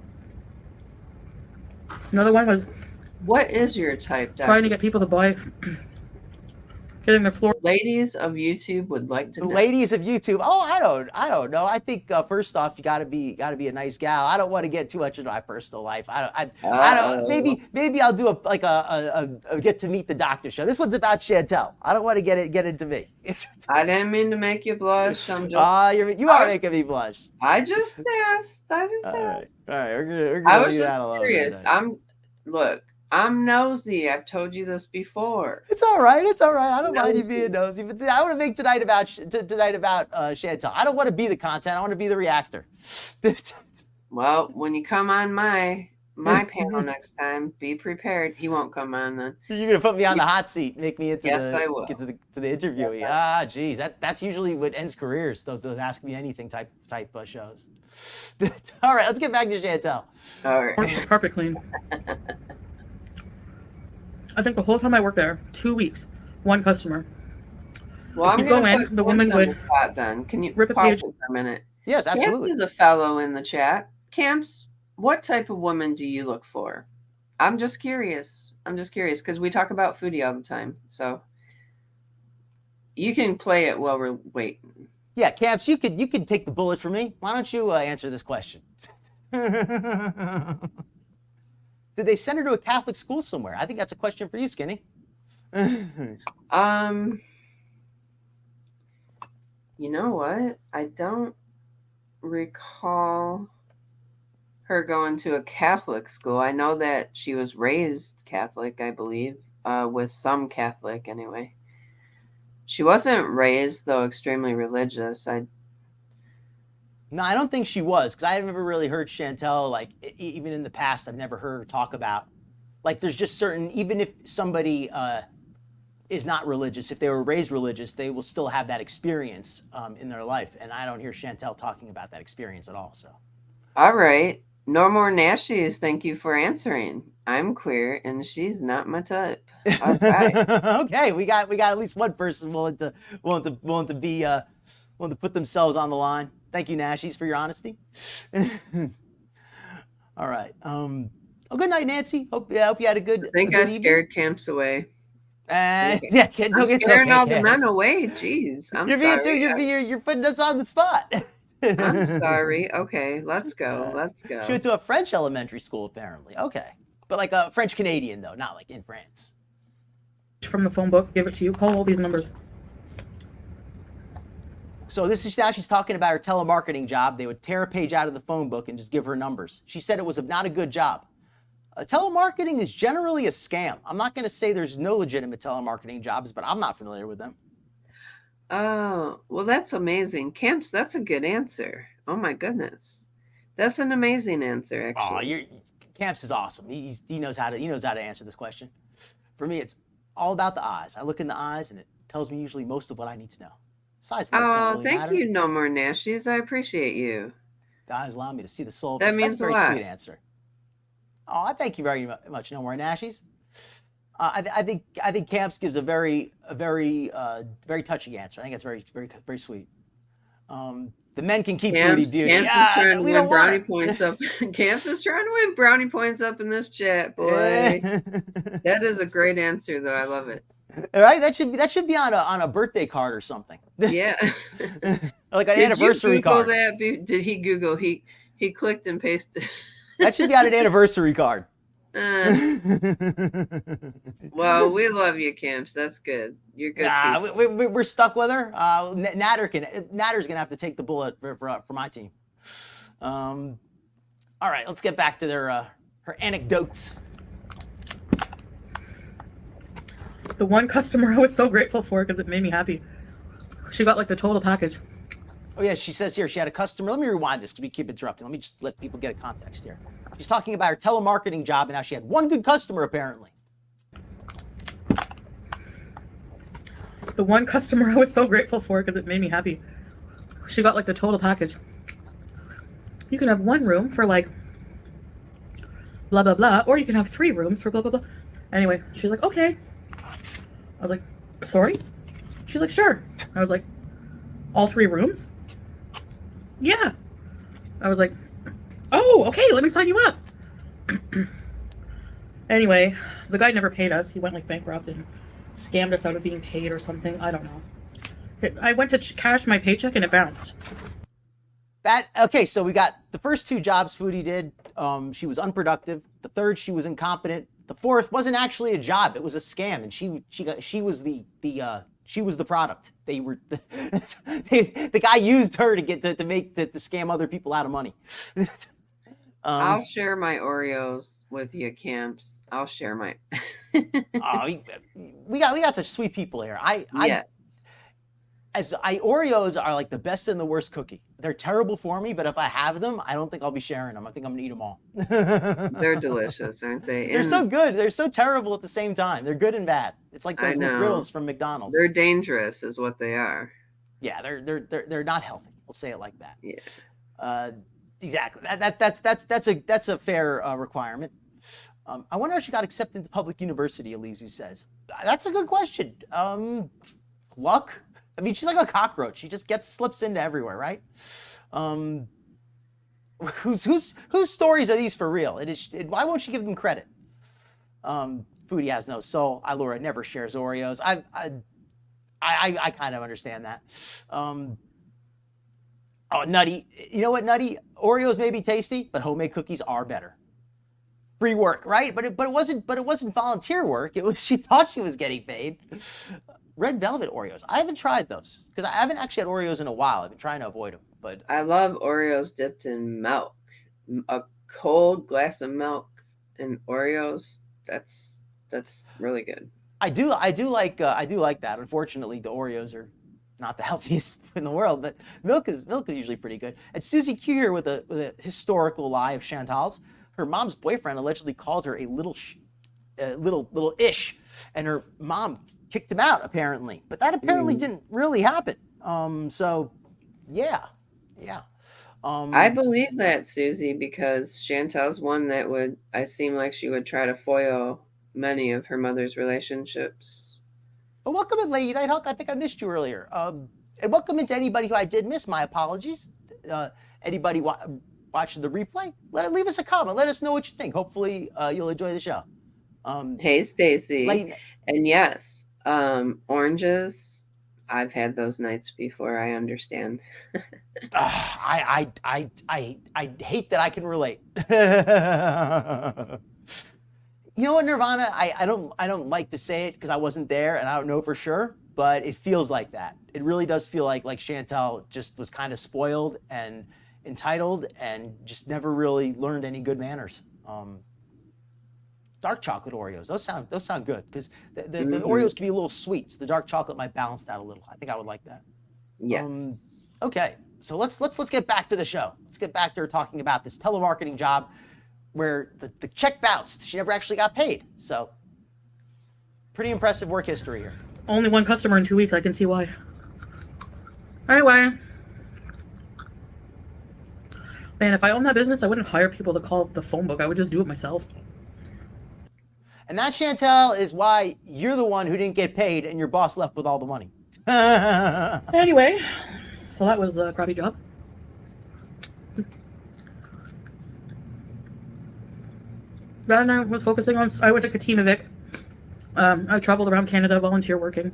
C: Another one was,
A: what is your type, Doctor?
C: Trying to get people to buy, getting their floor.
A: Ladies of YouTube would like to know.
B: Ladies of YouTube. Oh, I don't know. I think first off, you gotta be a nice gal. I don't want to get too much into my personal life. I don't. Maybe I'll do a get to meet the doctor show. This one's about Chantal. I don't want to get into me.
A: I didn't mean to make you blush. I'm just.
B: You are making me blush.
A: I just asked. All right.
B: We're
A: I
B: gonna
A: was
B: leave that
A: just
B: alone.
A: curious. I'm nosy. I've told you this before.
B: It's all right. I don't mind you being nosy, but I want to make tonight about Chantal. I don't want to be the content. I want to be the reactor.
A: Well, when you come on my panel next time, be prepared. He won't come on then.
B: You're gonna put me on the hot seat, make me into
A: I will.
B: Get to the interviewee. Geez, that's usually what ends careers. Those Ask Me Anything type shows. All right, let's get back to Chantal.
A: All right.
C: Carpet clean. I think the whole time I worked there, 2 weeks, one customer.
A: Well, I'm
C: going
A: to
C: in. The woman would
A: then. Can you
C: rip a
A: pause
C: page
A: for a minute?
B: Yes, absolutely.
A: Camps is a fellow in the chat. Camps, what type of woman do you look for? I'm just curious because we talk about Foodie all the time. So you can play it while we're waiting.
B: Yeah, Camps, you could take the bullet for me. Why don't you answer this question? Did they send her to a Catholic school somewhere? I think that's a question for you, Skinny.
A: You know what? I don't recall her going to a Catholic school. I know that she was raised Catholic, I believe, with some Catholic anyway. She wasn't raised though extremely religious.
B: No, I don't think she was, because I've never really heard Chantal, like, even in the past, I've never heard her talk about, like, there's just certain, even if somebody is not religious, if they were raised religious, they will still have that experience in their life. And I don't hear Chantal talking about that experience at all. So,
A: All right, no more Nashies. Thank you for answering. I'm queer, and she's not my type. All right.
B: Okay, we got at least one person willing to put themselves on the line. Thank you, Nashies, for your honesty. All right. Oh, good night, Nancy. Hope you had a good.
A: I think I scared camps away.
B: Yeah,
A: I'm scaring all the men away. Jeez, I'm sorry.
B: You're putting us on the spot.
A: I'm sorry. Okay, let's go. Let's go.
B: She went to a French elementary school, apparently. Okay, but like a French Canadian though, not like in France.
C: From the phone book, give it to you. Call all these numbers.
B: So this is now she's talking about her telemarketing job. They would tear a page out of the phone book and just give her numbers. She said it was not a good job. Telemarketing is generally a scam. I'm not going to say there's no legitimate telemarketing jobs, but I'm not familiar with them.
A: Oh, well, that's amazing. Camps, that's a good answer. Oh, my goodness. That's an amazing answer, actually.
B: Camps is awesome. He knows how to answer this question. For me, it's all about the eyes. I look in the eyes, and it tells me usually most of what I need to know. Size looks don't really
A: thank
B: matter.
A: You, No More Nashies. I appreciate you.
B: The eyes allow me to see the soul.
A: That means
B: that's a very sweet answer. Oh, I thank you very much, No More Nashies. I think Camps gives a very touching answer. I think it's very sweet. The men can keep Foodie beauty.
A: Camps is trying to win brownie points up. Camps is trying to win brownie points up in this chat, boy. That is a great answer, though. I love it.
B: All right, that should be on a birthday card or something.
A: Yeah,
B: like an anniversary card.
A: Did he Google? He clicked and pasted.
B: That should be on an anniversary card.
A: Well, we love you, Camps. That's good. You're good.
B: We're stuck with her. Natter's gonna have to take the bullet for my team. All right, let's get back to her anecdotes.
C: The one customer I was so grateful for because it made me happy. She got like the total package.
B: Oh yeah, she says here she had a customer. Let me rewind this because we keep interrupting. Let me just let people get a context here. She's talking about her telemarketing job and how she had one good customer apparently.
C: The one customer I was so grateful for because it made me happy. She got like the total package. You can have one room for like blah blah blah, or you can have 3 rooms for blah blah blah. Anyway, she's like, okay. I was like, sorry? She's like, sure. I was like, all 3 rooms? Yeah. I was like, oh, okay, let me sign you up. Anyway, the guy never paid us. He went like bankrupt and scammed us out of being paid or something. I don't know. I went to cash my paycheck and it bounced.
B: Okay, so we got the first 2 jobs Foodie did. She was unproductive. The third, she was incompetent. The fourth wasn't actually a job; it was a scam, and she was the product. They were the guy used her to scam other people out of money.
A: I'll share my Oreos with you, Camps. I'll share my.
B: We got such sweet people here. Oreos are like the best and the worst cookie. They're terrible for me, but if I have them, I don't think I'll be sharing them. I think I'm gonna eat them all.
A: They're delicious, aren't they?
B: They're so good. They're so terrible at the same time. They're good and bad. It's like those McGriddles from McDonald's.
A: They're dangerous, is what they are.
B: Yeah, they're not healthy. We'll say it like that.
A: Yeah.
B: Exactly. That's a fair requirement. I wonder if she got accepted to public university. Elizu says that's a good question. Luck. I mean, she's like a cockroach. She just slips into everywhere, right? Whose stories are these for real? Why won't she give them credit? Foodie has no soul. Laura never shares Oreos. I kind of understand that. Oh, Nutty. You know what, Nutty? Oreos may be tasty, but homemade cookies are better. Free work, right? But it wasn't volunteer work. It was she thought she was getting paid. red velvet Oreos. I haven't tried those because I haven't actually had Oreos in a while. I've been trying to avoid them, but
A: I love Oreos dipped in milk. A cold glass of milk and Oreos. That's really good.
B: I do like that. Unfortunately, the Oreos are not the healthiest in the world, but milk is usually pretty good. And Susie Q here with a historical lie of Chantal's. Her mom's boyfriend allegedly called her a little ish, and her mom kicked him out apparently. But that apparently didn't really happen. So yeah.
A: I believe that, Susie, because Chantal's one that I seem like she would try to foil many of her mother's relationships.
B: But welcome in, Lady Nighthawk. I think I missed you earlier. And welcome into anybody who I did miss. My apologies. Anybody watching the replay, leave us a comment. Let us know what you think. Hopefully, you'll enjoy the show.
A: Hey, Stacy. And yes, oranges. I've had those nights before. I understand.
B: I hate that I can relate. You know what, Nirvana? I don't like to say it because I wasn't there and I don't know for sure, but it feels like that. It really does feel like Chantal just was kind of spoiled and entitled and just never really learned any good manners. Dark chocolate Oreos, those sound good because the Oreos can be a little sweet, so the dark chocolate might balance that a little. I think I would like that.
A: Yes.
B: Okay, so let's get back to the show. Let's get back to her talking about this telemarketing job where the check bounced. She never actually got paid. So pretty impressive work history here.
C: Only one customer in 2 weeks. I can see why. Anyway. Man, if I owned that business, I wouldn't hire people to call the phone book. I would just do it myself.
B: And that, Chantal, is why you're the one who didn't get paid and your boss left with all the money.
C: Anyway, so that was a crappy job. Then I was focusing on, I went to Katima Vic. I traveled around Canada volunteer working.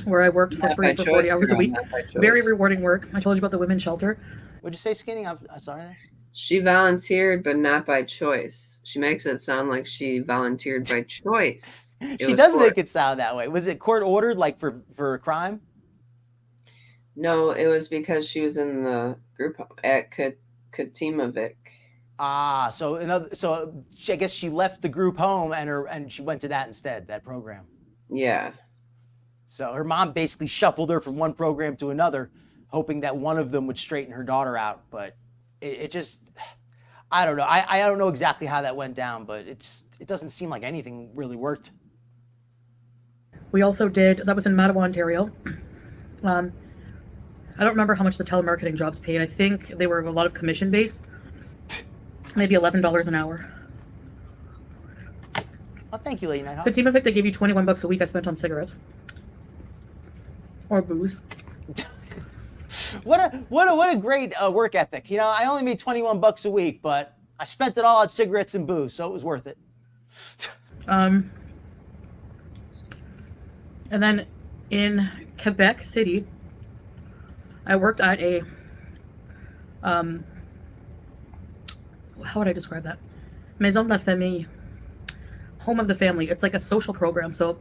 C: Where I worked for free for 40 hours a week. Very rewarding work. I told you about the women's shelter.
B: What'd you say, Skinny? I'm sorry there.
A: She volunteered, but not by choice. She makes it sound like she volunteered by choice.
B: She does make it sound that way. Was it court ordered, like for a crime?
A: No, it was because she was in the group at Katima Vic.
B: Ah, so I guess she left the group home and she went to that instead, that program.
A: Yeah.
B: So her mom basically shuffled her from one program to another, hoping that one of them would straighten her daughter out. But it just, I don't know. I don't know exactly how that went down, but it doesn't seem like anything really worked.
C: We also did, that was in Mattawa, Ontario. I don't remember how much the telemarketing jobs paid. I think they were a lot of commission based. Maybe $11 an hour.
B: Well, thank you, Lady Nighthawk.
C: The team effect, they gave you $21 a week I spent on cigarettes. Or booze.
B: What a great work ethic. You know, I only made $21 a week, but I spent it all on cigarettes and booze, so it was worth it.
C: And then in Quebec City, I worked at a how would I describe that? Maison de la Famille. Home of the family. It's like a social program. So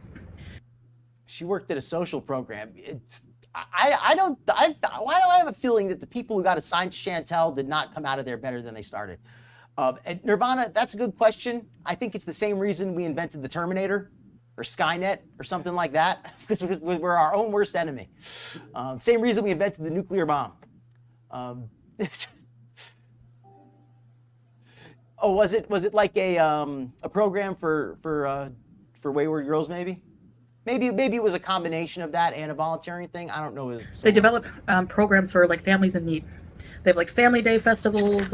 B: she worked at a social program. Why do I have a feeling that the people who got assigned to Chantal did not come out of there better than they started? And Nirvana, that's a good question. I think it's the same reason we invented the Terminator or Skynet or something like that, because we're our own worst enemy. Same reason we invented the nuclear bomb. Oh, was it like a program for wayward girls? Maybe it was a combination of that and a volunteering thing. I don't know.
C: They develop programs for like families in need. They have like family day festivals,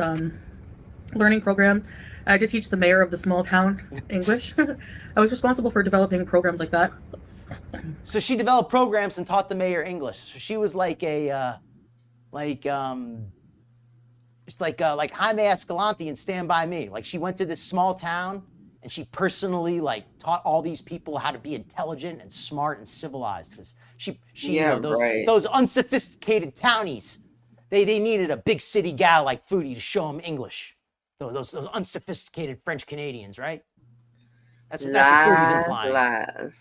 C: learning programs. I had to teach the mayor of the small town English. I was responsible for developing programs like that.
B: So she developed programs and taught the mayor English. So she was like it's like Jaime Escalante in Stand By Me. Like she went to this small town and she personally like taught all these people how to be intelligent and smart and civilized. Because those unsophisticated townies, they needed a big city gal like Foodie to show them English. Those unsophisticated French Canadians, right? That's what Foodie's implying.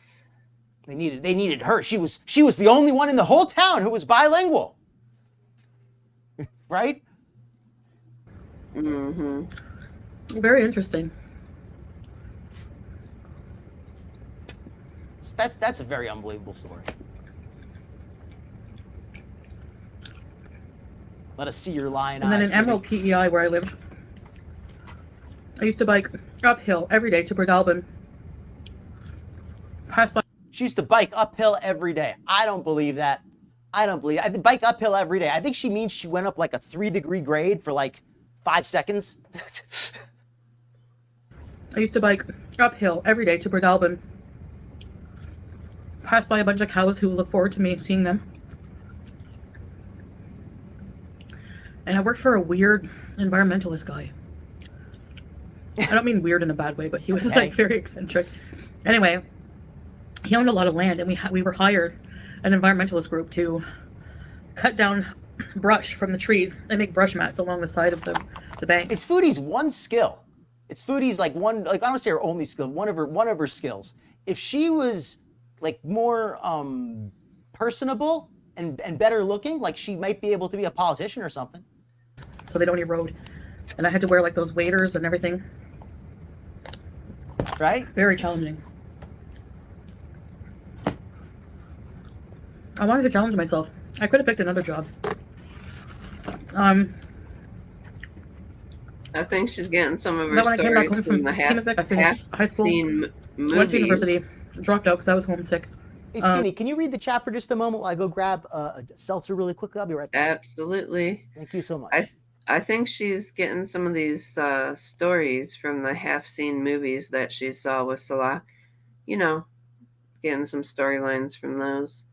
B: They needed her. She was the only one in the whole town who was bilingual. Right?
A: Mm-hmm.
C: Very interesting.
B: That's a very unbelievable story. Let us see your lion
C: And
B: eyes.
C: then in Emerald PEI, where I lived, I used to bike uphill every day to Breadalbin. Pass by.
B: She used to bike uphill every day. I don't believe that. I bike uphill every day. I think she means she went up like a 3-degree grade for like 5 seconds.
C: I used to bike uphill every day to Breadalbin. Pass by a bunch of cows who look forward to me seeing them. And I worked for a weird environmentalist guy. I don't mean weird in a bad way, but he was like very eccentric. Anyway, he owned a lot of land, and we were hired an environmentalist group to cut down brush from the trees and make brush mats along the side of the bank.
B: It's Foodie's one skill. It's Foodie's like one, like I don't say her only skill, one of her skills. If she was like more personable and better looking, like she might be able to be a politician or something.
C: So they don't erode. And I had to wear like those waders and everything.
B: Right?
C: Very challenging. I wanted to challenge myself. I could have picked another job.
A: I think she's getting some of her
C: But when I came back
A: stories
C: home
A: from the
C: Teamasvik, I finished high school,
A: half-seen
C: went to
A: movies.
C: university, dropped out because I was homesick.
B: Hey, Skinny, can you read the chat for just a moment while I go grab a seltzer really quickly? I'll be right back.
A: Absolutely.
B: Thank you so much.
A: I think she's getting some of these stories from the half-seen movies that she saw with Salah. You know, getting some storylines from those.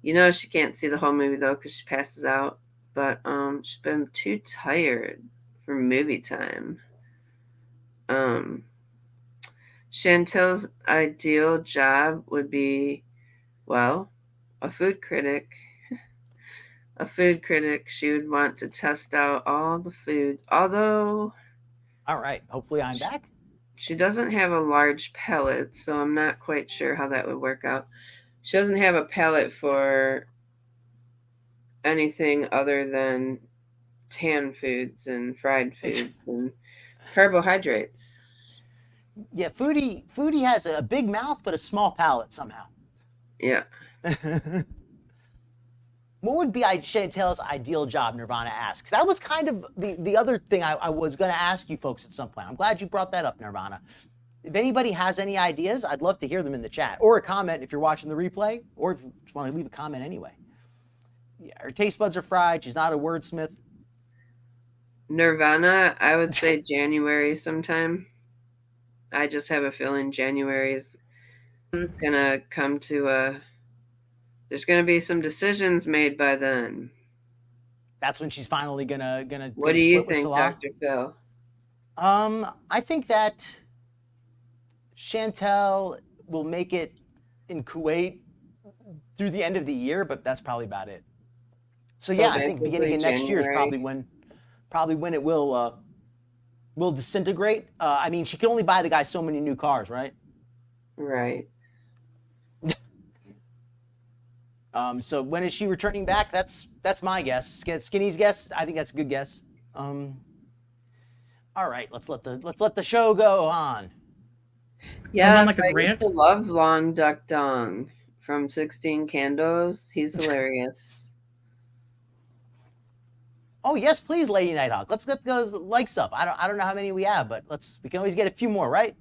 A: You know, she can't see the whole movie though because she passes out. But she's been too tired for movie time. Chantal's ideal job would be, well, a food critic. A food critic. She would want to test out all the food. Although
B: All right. Hopefully I'm back.
A: she doesn't have a large palate, so I'm not quite sure how that would work out. She doesn't have a palate for anything other than canned foods and fried foods and carbohydrates.
B: Yeah, Foodie has a big mouth but a small palate somehow.
A: Yeah.
B: What would be Chantal's ideal job, Nirvana asks? That was kind of the other thing I was going to ask you folks at some point. I'm glad you brought that up, Nirvana. If anybody has any ideas, I'd love to hear them in the chat. Or a comment if you're watching the replay, or if you just want to leave a comment anyway. Yeah, her taste buds are fried. She's not a wordsmith.
A: Nirvana, I would say January sometime. I just have a feeling January is gonna come to there's gonna be some decisions made by then.
B: That's when she's finally gonna
A: What do you
B: split with
A: think,
B: Salah.
A: Dr. Phil?
B: I think that Chantal will make it in Kuwait through the end of the year, but that's probably about it. So yeah, I think beginning of next year is probably when it will disintegrate. I mean, she can only buy the guy so many new cars, right?
A: Right.
B: So when is she returning back? That's my guess. Skinny's guess. I think that's a good guess. All right, let's let the show go on.
A: Yeah,
C: on like a rant?
A: I love Long Duck Dong from 16 Candles. He's hilarious.
B: Oh yes, please, Lady Nighthawk. Let's get those likes up. I don't know how many we have, but we can always get a few more, right?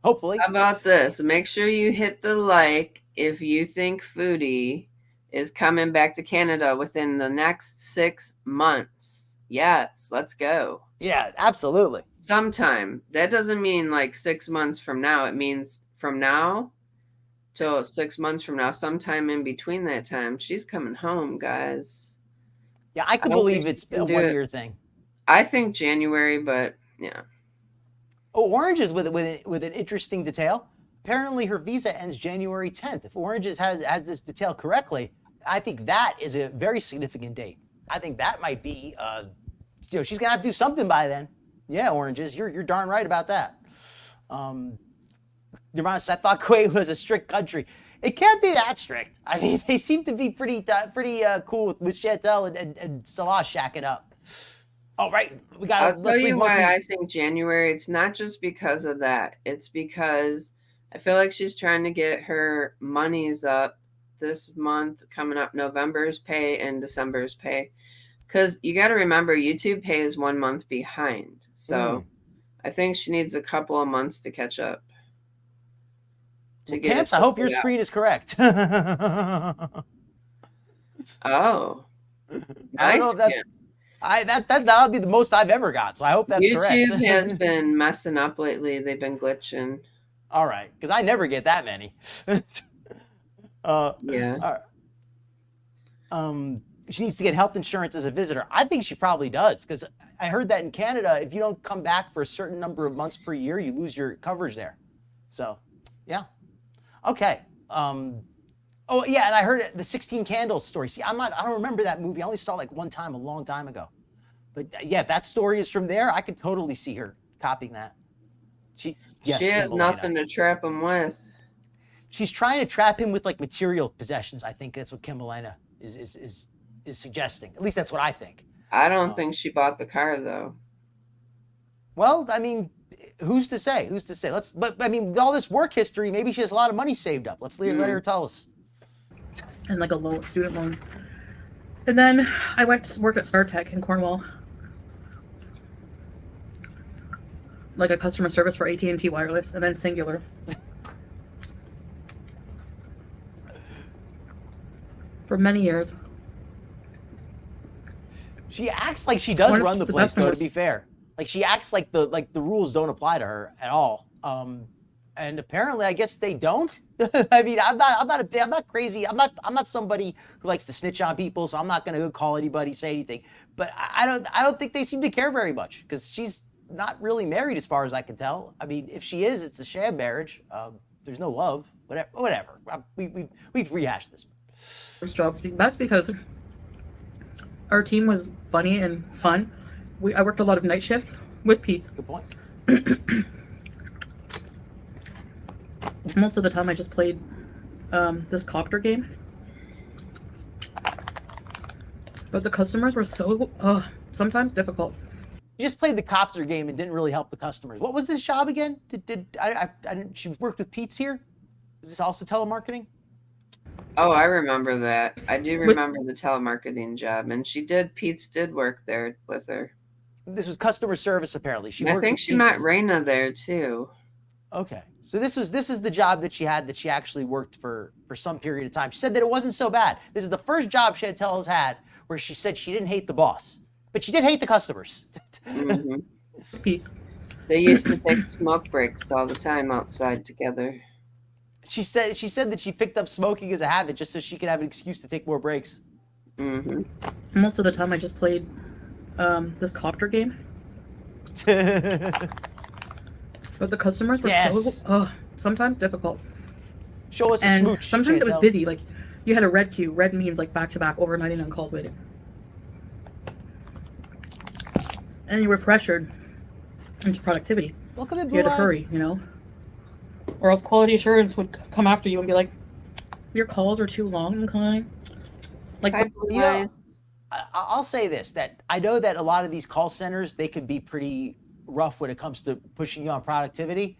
B: Hopefully.
A: How about this? Make sure you hit the like if you think Foodie is coming back to Canada within the next 6 months. Yes, let's go.
B: Yeah, absolutely.
A: Sometime. That doesn't mean like 6 months from now. It means from now till 6 months from now. Sometime in between that time, she's coming home, guys.
B: Yeah, I can believe it's a 1-year thing.
A: I think January, but yeah.
B: Oh, Orange is with an interesting detail. Apparently, her visa ends January 10th. If Orange's has this detail correctly, I think that is a very significant date. I think that might be, she's gonna have to do something by then. Yeah, Oranges, you're darn right about that. Nirvana says, I thought Kuwait was a strict country. It can't be that strict. I mean, they seem to be pretty cool with Chantal and Salah shacking up. Oh, right.
A: I'll tell
B: Let's leave
A: you why
B: monkeys.
A: I think January. It's not just because of that. It's because I feel like she's trying to get her monies up this month, coming up November's pay and December's pay. Because you got to remember, YouTube pay is 1 month behind. So I think she needs a couple of months to catch up.
B: Camps, I hope your screen is correct.
A: Oh.
B: I don't know if that'll be the most I've ever got, so I hope that's correct.
A: YouTube has been messing up lately. They've been glitching.
B: All right, because I never get that many.
A: Yeah.
B: She needs to get health insurance as a visitor. I think she probably does, because I heard that in Canada, if you don't come back for a certain number of months per year, you lose your coverage there. So, yeah. Okay. Oh yeah, and I heard the 16 Candles story. See, I don't remember that movie. I only saw it like one time, a long time ago. But yeah, if that story is from there, I could totally see her copying that. She
A: has nothing to trap him with.
B: She's trying to trap him with like material possessions. I think that's what Kim Elena is suggesting. At least that's what I think.
A: I don't think she bought the car though.
B: Well, I mean, who's to say? But I mean, with all this work history, maybe she has a lot of money saved up. Let's let her tell us.
C: And like a student loan. And then I went to work at StarTech in Cornwall. Like a customer service for AT&T Wireless, and then Singular. For many years.
B: She acts like she does run the place, though, to be fair. Like, she acts like the rules don't apply to her at all. And apparently, I guess they don't. I mean, I'm not crazy. I'm not somebody who likes to snitch on people, so I'm not going to call anybody, say anything. But I don't think they seem to care very much, because she's not really married, as far as I can tell. I mean, if she is, it's a sham marriage. There's no love. Whatever. We've rehashed this.
C: Jobs. That's because our team was funny and fun. I worked a lot of night shifts with Pete.
B: Good point.
C: Most of the time I just played this copter game. But the customers were so sometimes difficult.
B: You just played the copter game and didn't really help the customers. What was this job again? She worked with Pete's here? Is this also telemarketing?
A: Oh, I remember that. I do remember the telemarketing job, and Pete's did work there with her.
B: This was customer service, apparently.
A: I think she met Raina there too.
B: Okay, so this is the job that she had, that she actually worked for some period of time. She said that it wasn't so bad. This is the first job Chantal has had where she said she didn't hate the boss, but she did hate the customers.
A: Mm-hmm.
C: Pete.
A: They used to take smoke breaks all the time outside together.
B: She said that she picked up smoking as a habit just so she could have an excuse to take more breaks.
A: Mm-hmm.
C: Most of the time I just played this copter game. But the customers were so sometimes difficult.
B: Show us a smooch.
C: Sometimes it was busy. Like, you had a red queue. Red means like back-to-back over 99 calls waiting. And you were pressured into productivity.
B: Look at the blue
C: You had to hurry, you know? Or else quality assurance would come after you and be like, your calls are too long, okay? Like,
B: I'll say this, that I know that a lot of these call centers, they could be pretty rough when it comes to pushing you on productivity.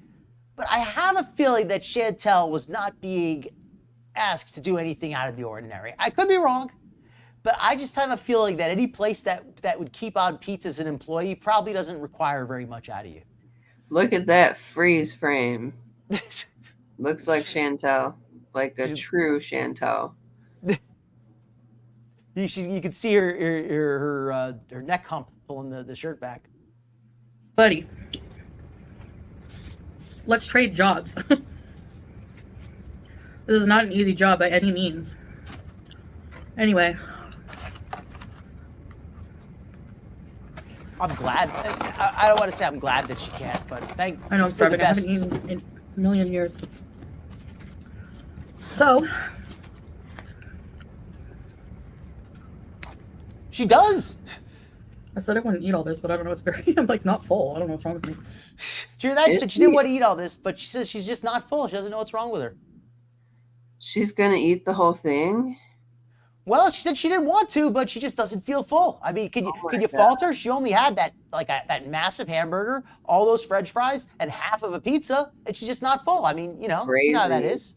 B: But I have a feeling that Chantal was not being asked to do anything out of the ordinary. I could be wrong, but I just have a feeling that any place that would keep on Pete as an employee probably doesn't require very much out of you.
A: Look at that freeze frame. Looks like Chantal, like a true Chantal.
B: You can see her neck hump pulling the shirt back.
C: Buddy, let's trade jobs. This is not an easy job by any means. Anyway.
B: I'm glad. I don't want to say I'm glad that she can't, but I know I'm starving.
C: I haven't eaten in a million years. So.
B: She does.
C: I said I wouldn't eat all this, but I don't know. It's very. I'm like not full. I don't know what's wrong with me.
B: She said she didn't want to eat all this, but she says she's just not full. She doesn't know what's wrong with her.
A: She's gonna eat the whole thing?
B: Well, she said she didn't want to, but she just doesn't feel full. I mean,
A: Oh
B: could
A: my
B: you
A: god.
B: fault her? She only had that massive hamburger, all those French fries, and half of a pizza, and she's just not full. I mean, you know how that
A: Crazy.
B: is.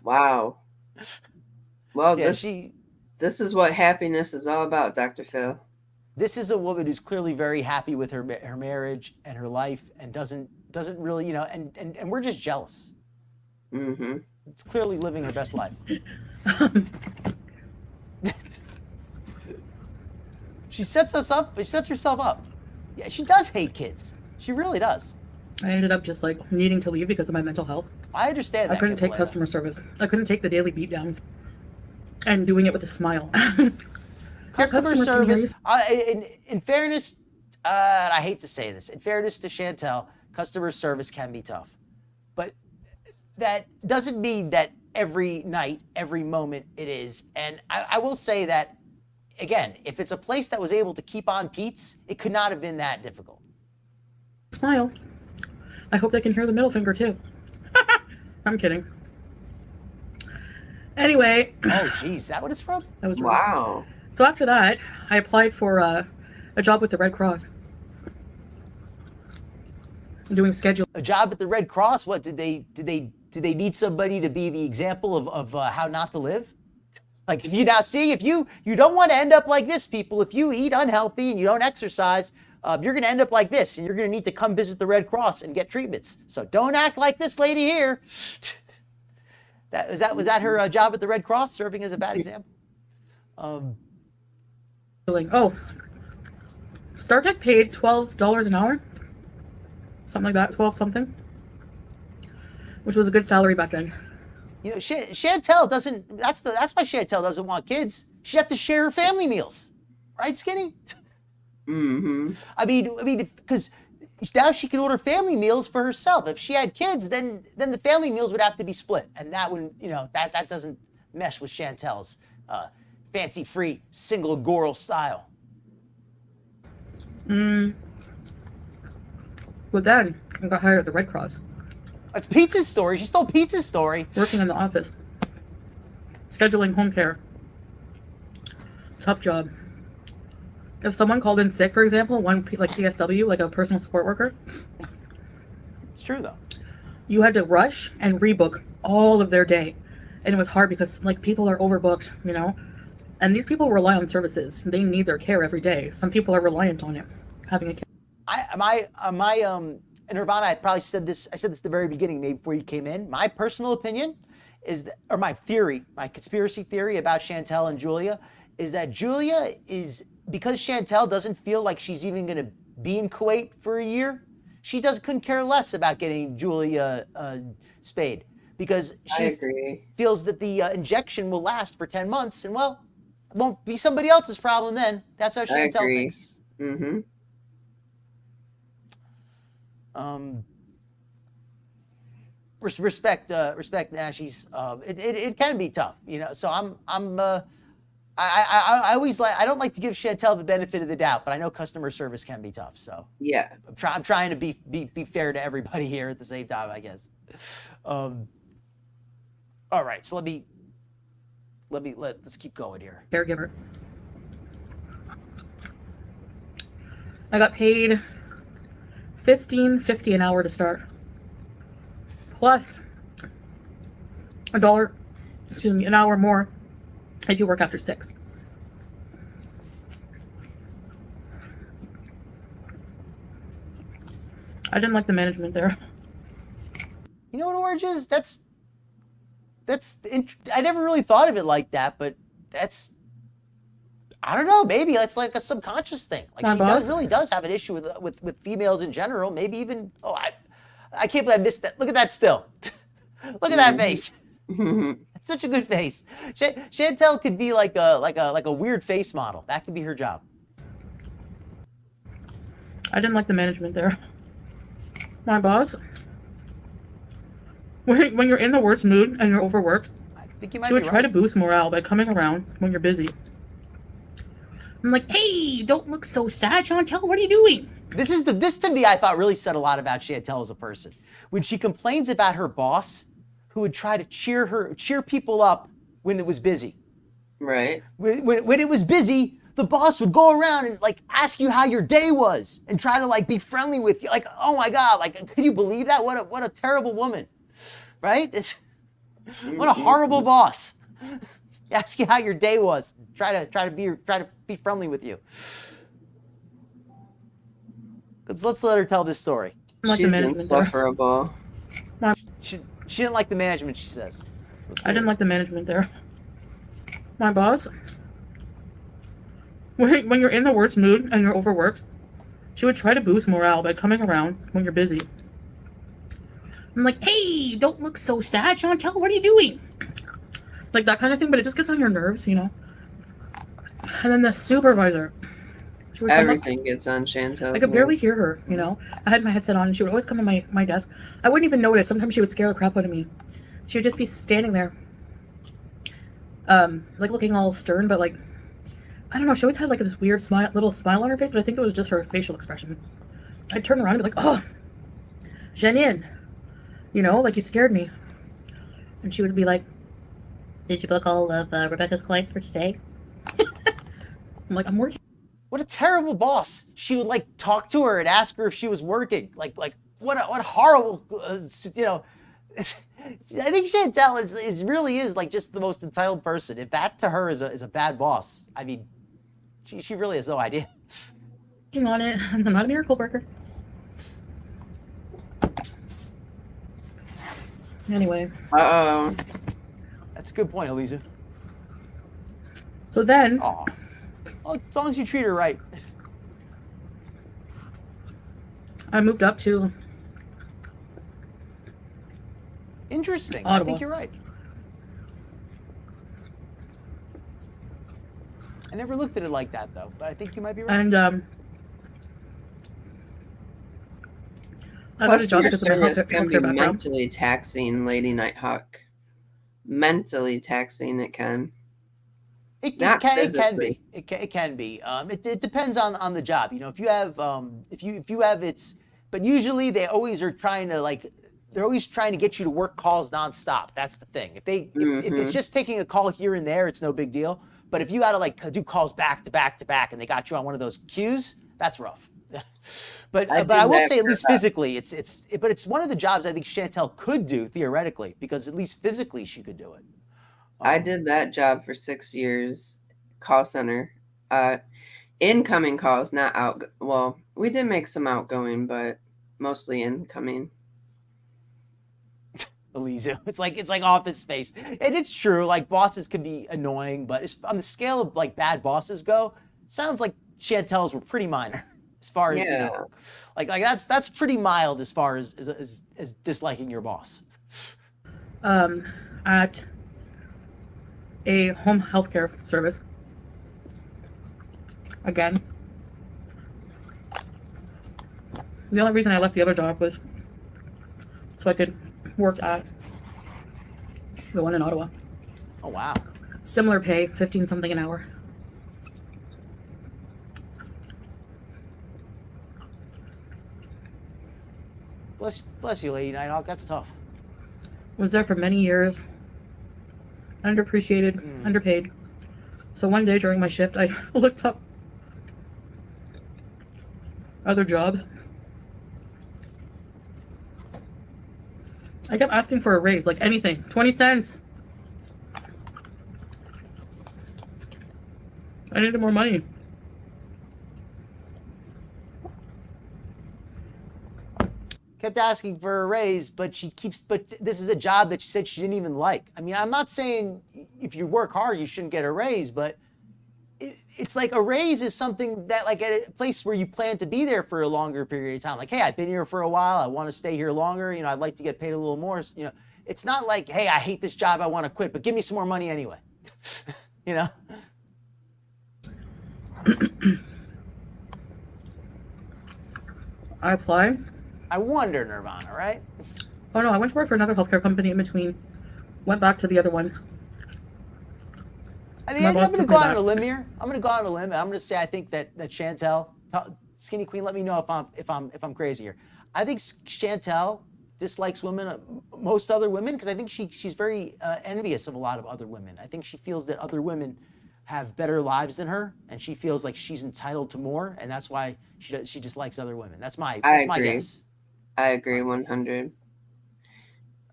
A: Wow. Well,
B: Yeah,
A: this is what happiness is all about, Dr. Phil.
B: this is a woman who's clearly very happy with her marriage and her life, and doesn't really, and we're just jealous.
A: Mm-hmm.
B: It's clearly living her best life. She sets us up. She sets herself up. Yeah, she does hate kids. She really does.
C: I ended up just like needing to leave because of my mental health.
B: I understand that.
C: I couldn't take
B: Kimberly.
C: customer service. I couldn't take the daily beatdowns and doing it with a smile.
B: Customer
C: customers can hear
B: service. In fairness, I hate to say this. In fairness to Chantal, customer service can be tough, but that doesn't mean that every night, every moment it is. And I will say that again, if it's a place that was able to keep on Pete's, it could not have been that difficult.
C: Smile. I hope they can hear the middle finger too. I'm kidding. Anyway.
B: Oh, geez, that what it's from?
C: That was rude.
A: Wow.
C: So after that, I applied for a job with the Red Cross. I'm doing schedule.
B: A job at the Red Cross? What did they need somebody to be the example of how not to live? Like if you don't want to end up like this, people. If you eat unhealthy and you don't exercise, you're going to end up like this, and you're going to need to come visit the Red Cross and get treatments. So don't act like this lady here. Was that her job at the Red Cross, serving as a bad example?
C: Oh, StarTech paid $12 an hour, something like that, 12 something, which was a good salary back then.
B: Chantal doesn't. That's why Chantal doesn't want kids. She'd have to share her family meals, right, Skinny?
A: Mm-hmm.
B: I mean, because now she can order family meals for herself. If she had kids, then the family meals would have to be split, and that wouldn't, that doesn't mesh with Chantal's fancy free single girl style.
C: But then I got hired at the Red Cross,
B: That's Pizza's story. She stole Pizza's story.
C: working in the office, scheduling home care. Tough job. If someone called in sick, for example, like PSW, like a personal support worker,
B: It's true though.
C: you had to rush and rebook all of their day. And it was hard because like people are overbooked, and these people rely on services. They need their care every day. Some people are reliant on it, having a care.
B: And Nirvana, I probably said this. I said this at the very beginning, maybe before you came in. My personal opinion is that, or my theory, my conspiracy theory about Chantal and Julia is that Julia is, because Chantal doesn't feel like she's even going to be in Kuwait for a year, couldn't care less about getting Julia spayed, because she feels that the injection will last for 10 months, and well, it won't be somebody else's problem then. That's how Chantal thinks.
A: Mm-hmm.
B: Respect Nashi's. It can be tough, So I always I don't like to give Chantal the benefit of the doubt, but I know customer service can be tough. So
A: Yeah.
B: I'm trying to be fair to everybody here at the same time, I guess. All right, so let's keep going here.
C: Caregiver. I got paid $15.50 an hour to start, plus an hour more if you work after 6. I didn't like the management there.
B: You know what, Oranges? I never really thought of it like that, but I don't know. Maybe it's like a subconscious thing. Like she really does have an issue with females in general. Maybe even. Oh, I can't believe I missed that. Look at that still. Look at that face. It's such a good face. Chantal could be like a weird face model. That could be her job.
C: I didn't like the management there. My boss, when you're in the worst mood and you're overworked,
B: I think you might
C: she would try to boost morale by coming around when you're busy. I'm like, hey, don't look so sad, Chantal. What are you doing?
B: This to me, I thought really said a lot about Chantal as a person. When she complains about her boss who would try to cheer people up when it was busy.
A: Right.
B: When it was busy, the boss would go around and like ask you how your day was and try to like be friendly with you. Like, oh my God, like, could you believe that? What a terrible woman, right? What a horrible boss. Ask you how your day was. Try to be friendly with you. Let's let her tell this story.
A: She's insufferable.
B: She didn't like the management, she says.
C: I didn't like the management there. My boss, when you're in the worst mood and you're overworked, she would try to boost morale by coming around when you're busy. I'm like, hey, don't look so sad, Chantal. What are you doing? Like that kind of thing, but it just gets on your nerves, you know? And then the supervisor.
A: Everything gets on Chantal.
C: I could barely hear her, you know? I had my headset on and she would always come to my desk. I wouldn't even notice. Sometimes she would scare the crap out of me. She would just be standing there. Like looking all stern, but like, I don't know. She always had like this weird little smile on her face, but I think it was just her facial expression. I'd turn around and be like, oh, Janine, you know, like you scared me. And she would be like, did you book all of Rebecca's clients for today? I'm like, I'm working.
B: What a terrible boss. She would like talk to her and ask her if she was working. Like what a horrible, you know. I think Chantal really is like just the most entitled person. If that to her is a bad boss, I mean, she really has no idea.
C: Working on it. I'm not a miracle worker. Anyway.
A: Uh-oh.
B: That's a good point, Eliza.
C: So then.
B: Aw. Well, as long as you treat her right.
C: I moved up to.
B: Interesting.
C: Audible.
B: I think you're right. I never looked at it like that, though, but I think you might be right.
C: And I got a job because of my
A: healthcare
C: background.
A: Mentally taxing, Lady Nighthawk. Mentally taxing, it can.
B: It can be. It depends on the job. You know, if you have it's, but usually they always are trying to like. They're always trying to get you to work calls nonstop. That's the thing. If it's just taking a call here and there, it's no big deal. But if you got to like do calls back to back to back, and they got you on one of those queues, that's rough. but I will say, at least physically, it's one of the jobs I think Chantal could do theoretically, because at least physically she could do it.
A: I did that job for 6 years, call center, incoming calls, not out. Well, we did make some outgoing, but mostly incoming.
B: Eliza, it's like Office Space, and it's true. Like bosses can be annoying, but it's, on the scale of like bad bosses go, sounds like Chantal's were pretty minor as far as you know. Like that's pretty mild as far as disliking your boss.
C: At a home healthcare service. Again. The only reason I left the other job was so I could work at the one in Ottawa.
B: Oh, wow.
C: Similar pay, 15 something an hour.
B: Bless you, Lady Nighthawk. That's tough.
C: Was there for many years. Underappreciated, underpaid. So one day during my shift, I looked up other jobs. I kept asking for a raise, like anything, 20 cents. I needed more money.
B: Kept asking for a raise, but this is a job that she said she didn't even like. I mean, I'm not saying if you work hard, you shouldn't get a raise, but it's like a raise is something that like at a place where you plan to be there for a longer period of time. Like, hey, I've been here for a while. I want to stay here longer. You know, I'd like to get paid a little more. You know, it's not like, hey, I hate this job. I want to quit, but give me some more money anyway. You know?
C: I applied.
B: I wonder, Nirvana, right?
C: Oh no, I went to work for another healthcare company in between. Went back to the other one.
B: I mean, I'm going to go out on a limb here. I'm going to go out on a limb, and I'm going to say I think that Chantal, Skinny Queen, let me know if I'm crazy here. I think Chantal dislikes women, most other women, because I think she's very envious of a lot of other women. I think she feels that other women have better lives than her, and she feels like she's entitled to more, and that's why she dislikes other women. That's my guess.
A: I agree 100.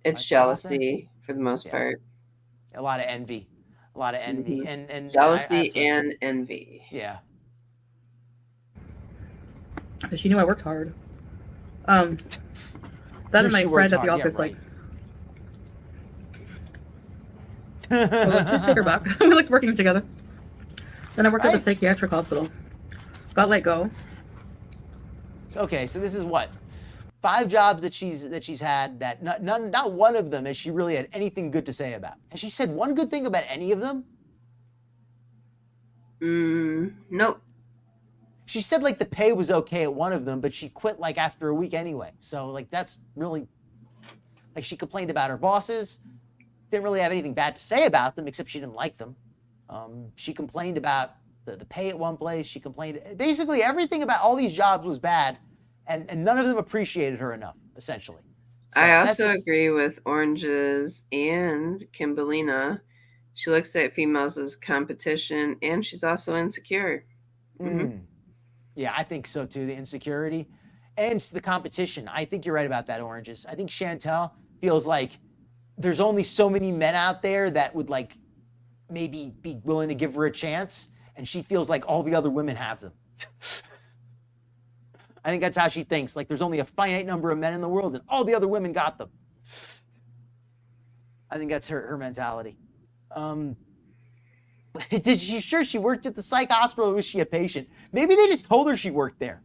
A: It's
B: Feel about that?
A: jealousy for the most part.
B: A lot of envy,
A: Mhm.
B: and
A: Jealousy and envy.
B: yeah.
C: She knew I worked hard. That and my friend at the office, like, just take her back. We liked working together. Then I worked at the psychiatric hospital. Got let go.
B: Okay, so this is what? 5 jobs that she's had that not one of them has she really had anything good to say about. Has she said one good thing about any of them?
A: Nope.
B: She said like the pay was okay at one of them, but she quit like after a week anyway. So like that's really, like, she complained about her bosses, didn't really have anything bad to say about them except she didn't like them. She complained about the pay at one place. She complained, basically everything about all these jobs was bad, and none of them appreciated her enough, essentially. So
A: I also agree with Oranges and Kimberlina. She looks at females as competition, and she's also insecure.
B: Yeah, I think so too. The insecurity and the competition. I think you're right about that, Oranges. I think Chantal feels like there's only so many men out there that would like maybe be willing to give her a chance, and she feels like all the other women have them. I think that's how she thinks. Like there's only a finite number of men in the world, and all the other women got them. I think that's her mentality. Did she sure she worked at the psych hospital, or was she a patient? Maybe they just told her she worked there.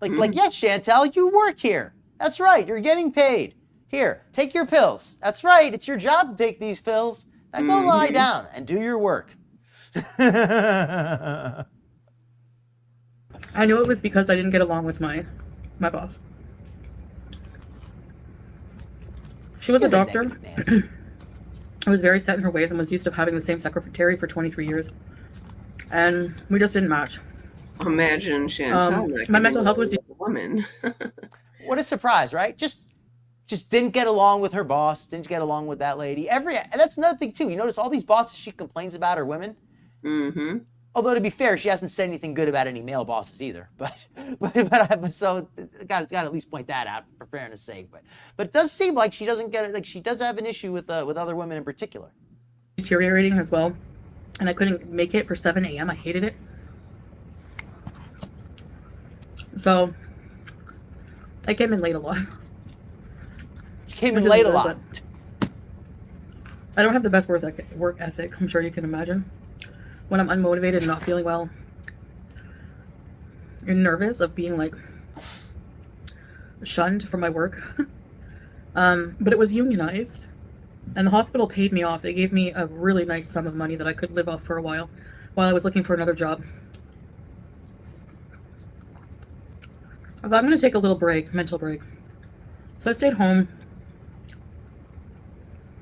B: Like yes, Chantal, you work here. That's right. You're getting paid. Here, take your pills. That's right. It's your job to take these pills. Now go lie down and do your work.
C: I knew it was because I didn't get along with my boss. She was a doctor. I was very set in her ways and was used to having the same secretary for 23 years. And we just didn't match.
A: Imagine Chantal.
C: My mental health was
A: a woman.
B: What a surprise, right? Just didn't get along with her boss, didn't get along with that lady. And that's another thing too. You notice all these bosses she complains about are women. Although to be fair, she hasn't said anything good about any male bosses either. But so got to at least point that out for fairness' sake. But it does seem like she doesn't get it. Like she does have an issue with other women in particular.
C: Deteriorating as well, and I couldn't make it for 7 a.m. I hated it. So I came in late a lot.
B: She came in late a lot.
C: I don't have the best work ethic. I'm sure you can imagine. When I'm unmotivated and not feeling well, you're nervous of being like shunned from my work. But it was unionized, and the hospital paid me off. They gave me a really nice sum of money that I could live off for a while I was looking for another job. I thought I'm going to take a little break, mental break. So I stayed home.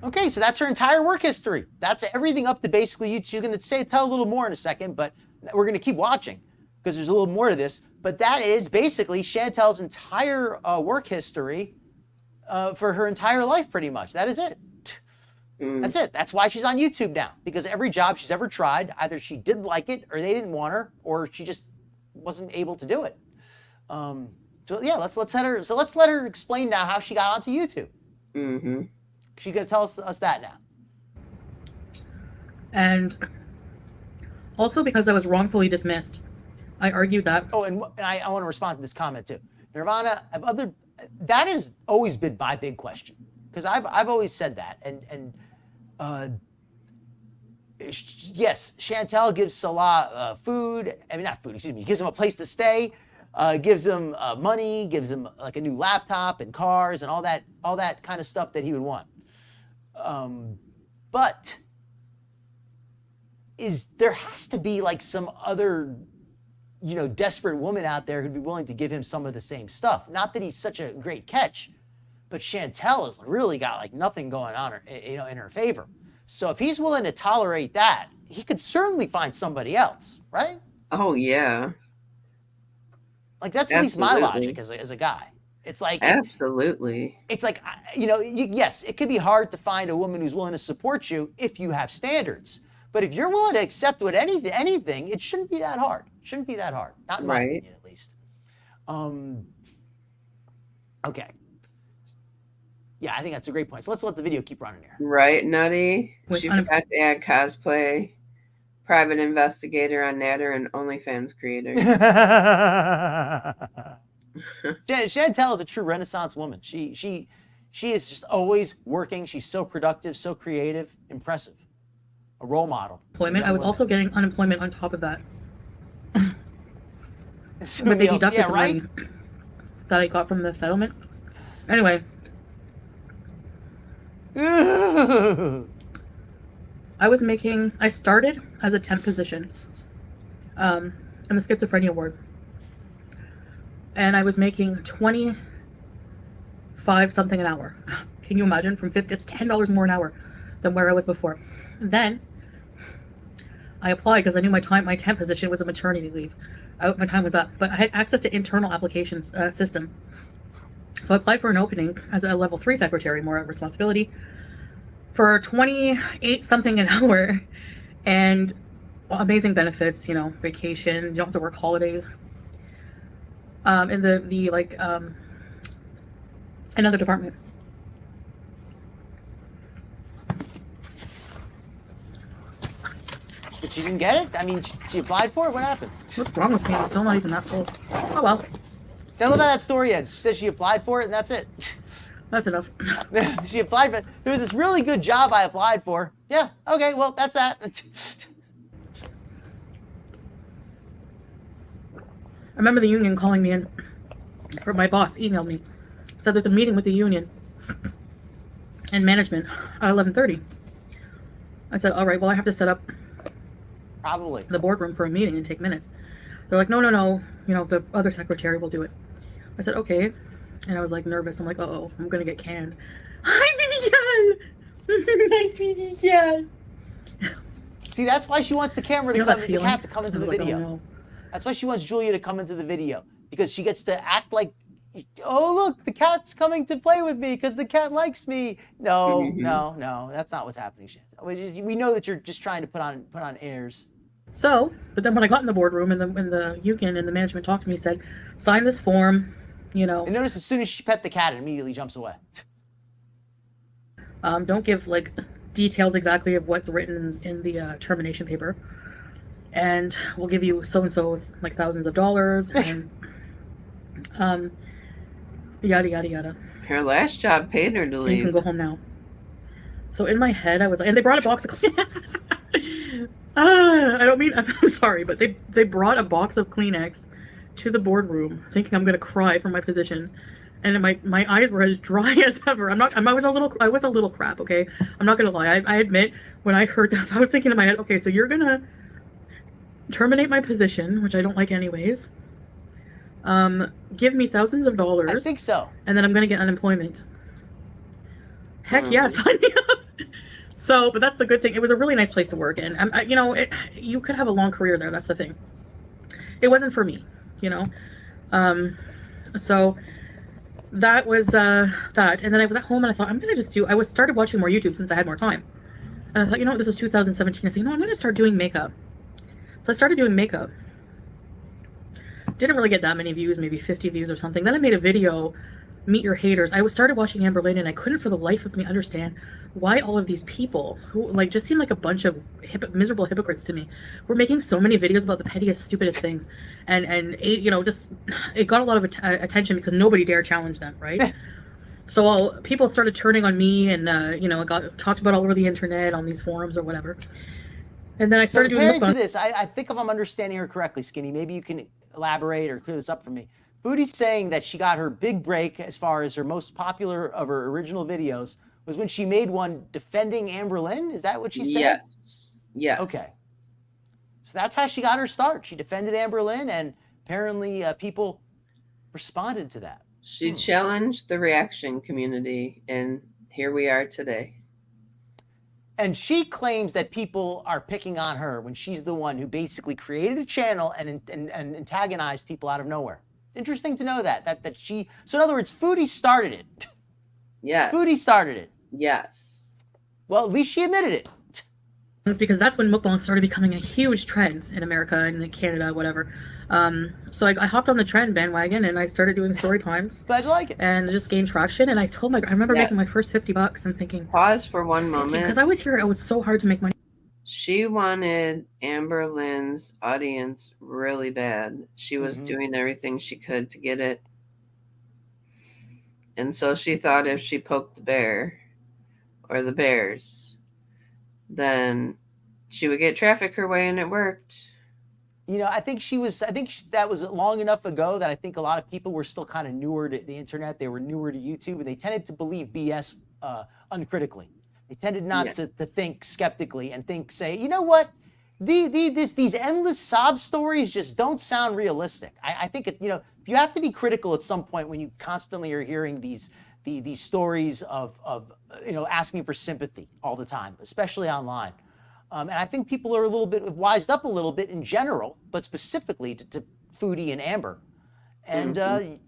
B: Okay, so that's her entire work history. That's everything up to basically you. She's going to tell a little more in a second, but we're going to keep watching because there's a little more to this. But that is basically Chantal's entire work history for her entire life, pretty much. That is it. That's it. That's why she's on YouTube now, because every job she's ever tried, either she didn't like it, or they didn't want her, or she just wasn't able to do it. So yeah, let's let her explain now how she got onto YouTube. She's going to tell us that now.
C: And also because I was wrongfully dismissed, I argued that.
B: Oh, and I want to respond to this comment too. Nirvana, that has always been my big question, because I've always said that. And yes, Chantal gives Salah food. I mean, not food, excuse me. Gives him a place to stay. Gives him money. Gives him like a new laptop and cars and all that kind of stuff that he would want. But there has to be like some other, desperate woman out there who'd be willing to give him some of the same stuff. Not that he's such a great catch, but Chantal has really got like nothing going on, in her favor. So if he's willing to tolerate that, he could certainly find somebody else, right?
A: Oh yeah.
B: Like that's at least my logic as a guy. It's like
A: Absolutely.
B: it's like, yes, it could be hard to find a woman who's willing to support you if you have standards. But if you're willing to accept anything, it shouldn't be that hard. It shouldn't be that hard. Not in my opinion, at least. Okay. Yeah, I think that's a great point. So let's let the video keep running here.
A: Right, Nutty?
C: With
A: She forgot to add cosplay, private investigator on Natter, and OnlyFans creator.
B: Chantal is a true Renaissance woman. She is just always working. She's so productive, so creative, impressive. A role model.
C: Employment. I was also getting unemployment on top of that. But they
B: else,
C: deducted
B: yeah,
C: the
B: right?
C: money that I got from the settlement. Anyway, I started as a temp position in the schizophrenia ward. And I was making $25 something an hour. Can you imagine? From 50, it's $10 more an hour than where I was before. Then I applied because I knew my temp position was a maternity leave. My time was up, but I had access to internal applications system. So I applied for an opening as a level 3 secretary, more responsibility, for 28 something an hour, and amazing benefits, vacation, you don't have to work holidays. In another department.
B: But she didn't get it? I mean, she applied for it? What happened?
C: What's wrong with me? I'm still not even that full. Oh well.
B: Don't know how that story ends. She says she applied for it and that's it.
C: That's enough.
B: She applied for there was this really good job I applied for. Yeah, okay, well, that's that.
C: I remember the union calling me in, or my boss emailed me, said there's a meeting with the union and management at 11:30. I said, all right, well, I have to set up
B: Probably.
C: the boardroom for a meeting and take minutes. They're like, no, the other secretary will do it. I said, okay. And I was like nervous. I'm like, uh-oh, I'm going to get canned. Hi, Vivian! Nice meeting you.
B: See, that's why she wants the camera to the cat to come into the video.
C: Oh, no.
B: That's why she wants Julia to come into the video. Because she gets to act like, oh, look, the cat's coming to play with me because the cat likes me. No, that's not what's happening, Chantal. We know that you're just trying to put on airs.
C: So, but then when I got in the boardroom and the union and the management talked to me, said, sign this form,
B: And notice as soon as she pet the cat, it immediately jumps away.
C: Don't give details exactly of what's written in the termination paper. And we'll give you so-and-so with thousands of dollars and yada, yada, yada.
A: Her last job paid her to leave.
C: You can go home now. So in my head, I was like, and they brought a box of I'm sorry, but they brought a box of Kleenex to the boardroom thinking I'm going to cry from my position. And my eyes were as dry as ever. I was a little crap, okay? I'm not going to lie. I admit, when I heard this, I was thinking in my head, okay, so you're going to terminate my position, which I don't like anyways. Give me thousands of dollars.
B: I think so.
C: And then I'm going to get unemployment. Heck yeah, sign me up. So, but that's the good thing. It was a really nice place to work, and you could have a long career there. That's the thing. It wasn't for me, So that was that. And then I was at home and I thought, I started watching more YouTube since I had more time. And I thought, this was 2017. I said, I'm going to start doing makeup. So I started doing makeup. Didn't really get that many views, maybe 50 views or something. Then I made a video, Meet Your Haters. I started watching Amber Lynn and I couldn't for the life of me understand why all of these people who just seemed like a bunch of miserable hypocrites to me were making so many videos about the pettiest, stupidest things. And it got a lot of attention because nobody dared challenge them, right? So people started turning on me and, it got talked about all over the internet on these forums or whatever. And then I started doing
B: to this, I think if I'm understanding her correctly, Skinny, maybe you can elaborate or clear this up for me. Foodie's saying that she got her big break as far as her most popular of her original videos was when she made one defending Amber Lynn. Is that what she said?
A: Yes. Yeah.
B: Okay. So that's how she got her start. She defended Amber Lynn, and apparently people responded to that.
A: She challenged the reaction community, and here we are today.
B: And she claims that people are picking on her when she's the one who basically created a channel and antagonized people out of nowhere. Interesting to know that she. So in other words, Foodie started it.
A: Yes.
B: Foodie started it.
A: Yes.
B: Well, at least she admitted it.
C: Because that's when mukbang started becoming a huge trend in America and in Canada, whatever. So I hopped on the trend bandwagon and I started doing story times.
B: Glad you like it.
C: And just gained traction. And I remember making my first $50 and thinking,
A: pause for one moment.
C: Because I always hear it was so hard to make money.
A: She wanted Amber Lynn's audience really bad. She was doing everything she could to get it. And so she thought if she poked the bear or the bears, then she would get traffic her way, and it worked.
B: You know, I think that was long enough ago that I think a lot of people were still kind of newer to the internet. They were newer to YouTube, and they tended to believe BS uncritically. They tended not to think skeptically and say, you know what? These endless sob stories just don't sound realistic. I think you have to be critical at some point when you constantly are hearing these stories of asking for sympathy all the time, especially online. And I think people are a little bit wised up a little bit in general, but specifically to Foodie and Amber. And I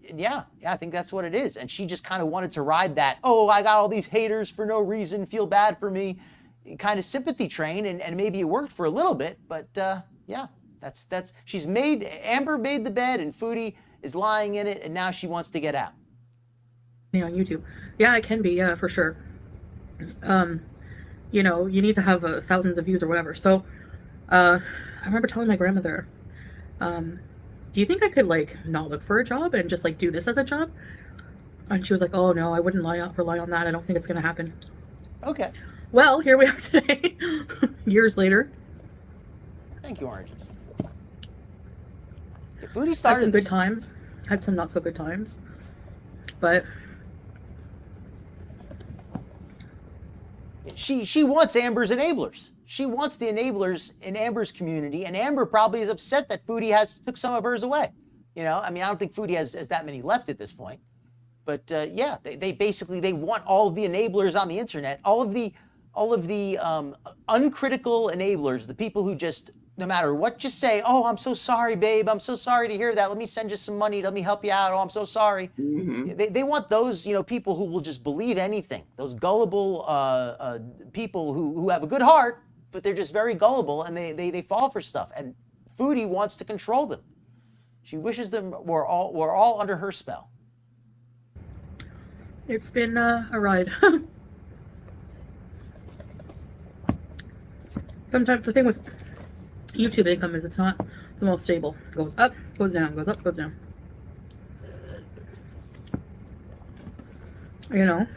B: think that's what it is. And she just kind of wanted to ride that, oh, I got all these haters for no reason, feel bad for me, kind of sympathy train. And maybe it worked for a little bit, but that's Amber made the bed and Foodie is lying in it, and now she wants to get out.
C: On YouTube. Yeah, it can be, for sure. You need to have thousands of views or whatever. So I remember telling my grandmother, do you think I could not look for a job and just do this as a job? And she was like, oh no, I wouldn't rely on that. I don't think it's going to happen.
B: Okay.
C: Well, here we are today, years later.
B: Thank you, Oranges. Foodie started
C: had some good times, had some not so good times, but
B: she wants Amber's enablers. She wants the enablers in Amber's community, and Amber probably is upset that Foodie took some of hers away. I don't think Foodie has that many left at this point. But they basically want all of the enablers on the internet, all of the uncritical enablers, the people who just, no matter what, just say, oh, I'm so sorry, babe. I'm so sorry to hear that. Let me send you some money. Let me help you out. Oh, I'm so sorry. Mm-hmm. They want those, people who will just believe anything. Those gullible people who have a good heart, but they're just very gullible and they fall for stuff. And Foodie wants to control them. She wishes them were all under her spell.
C: It's been a ride. Sometimes the thing with YouTube income is it's not the most stable. It goes up, goes down, goes up, goes down. And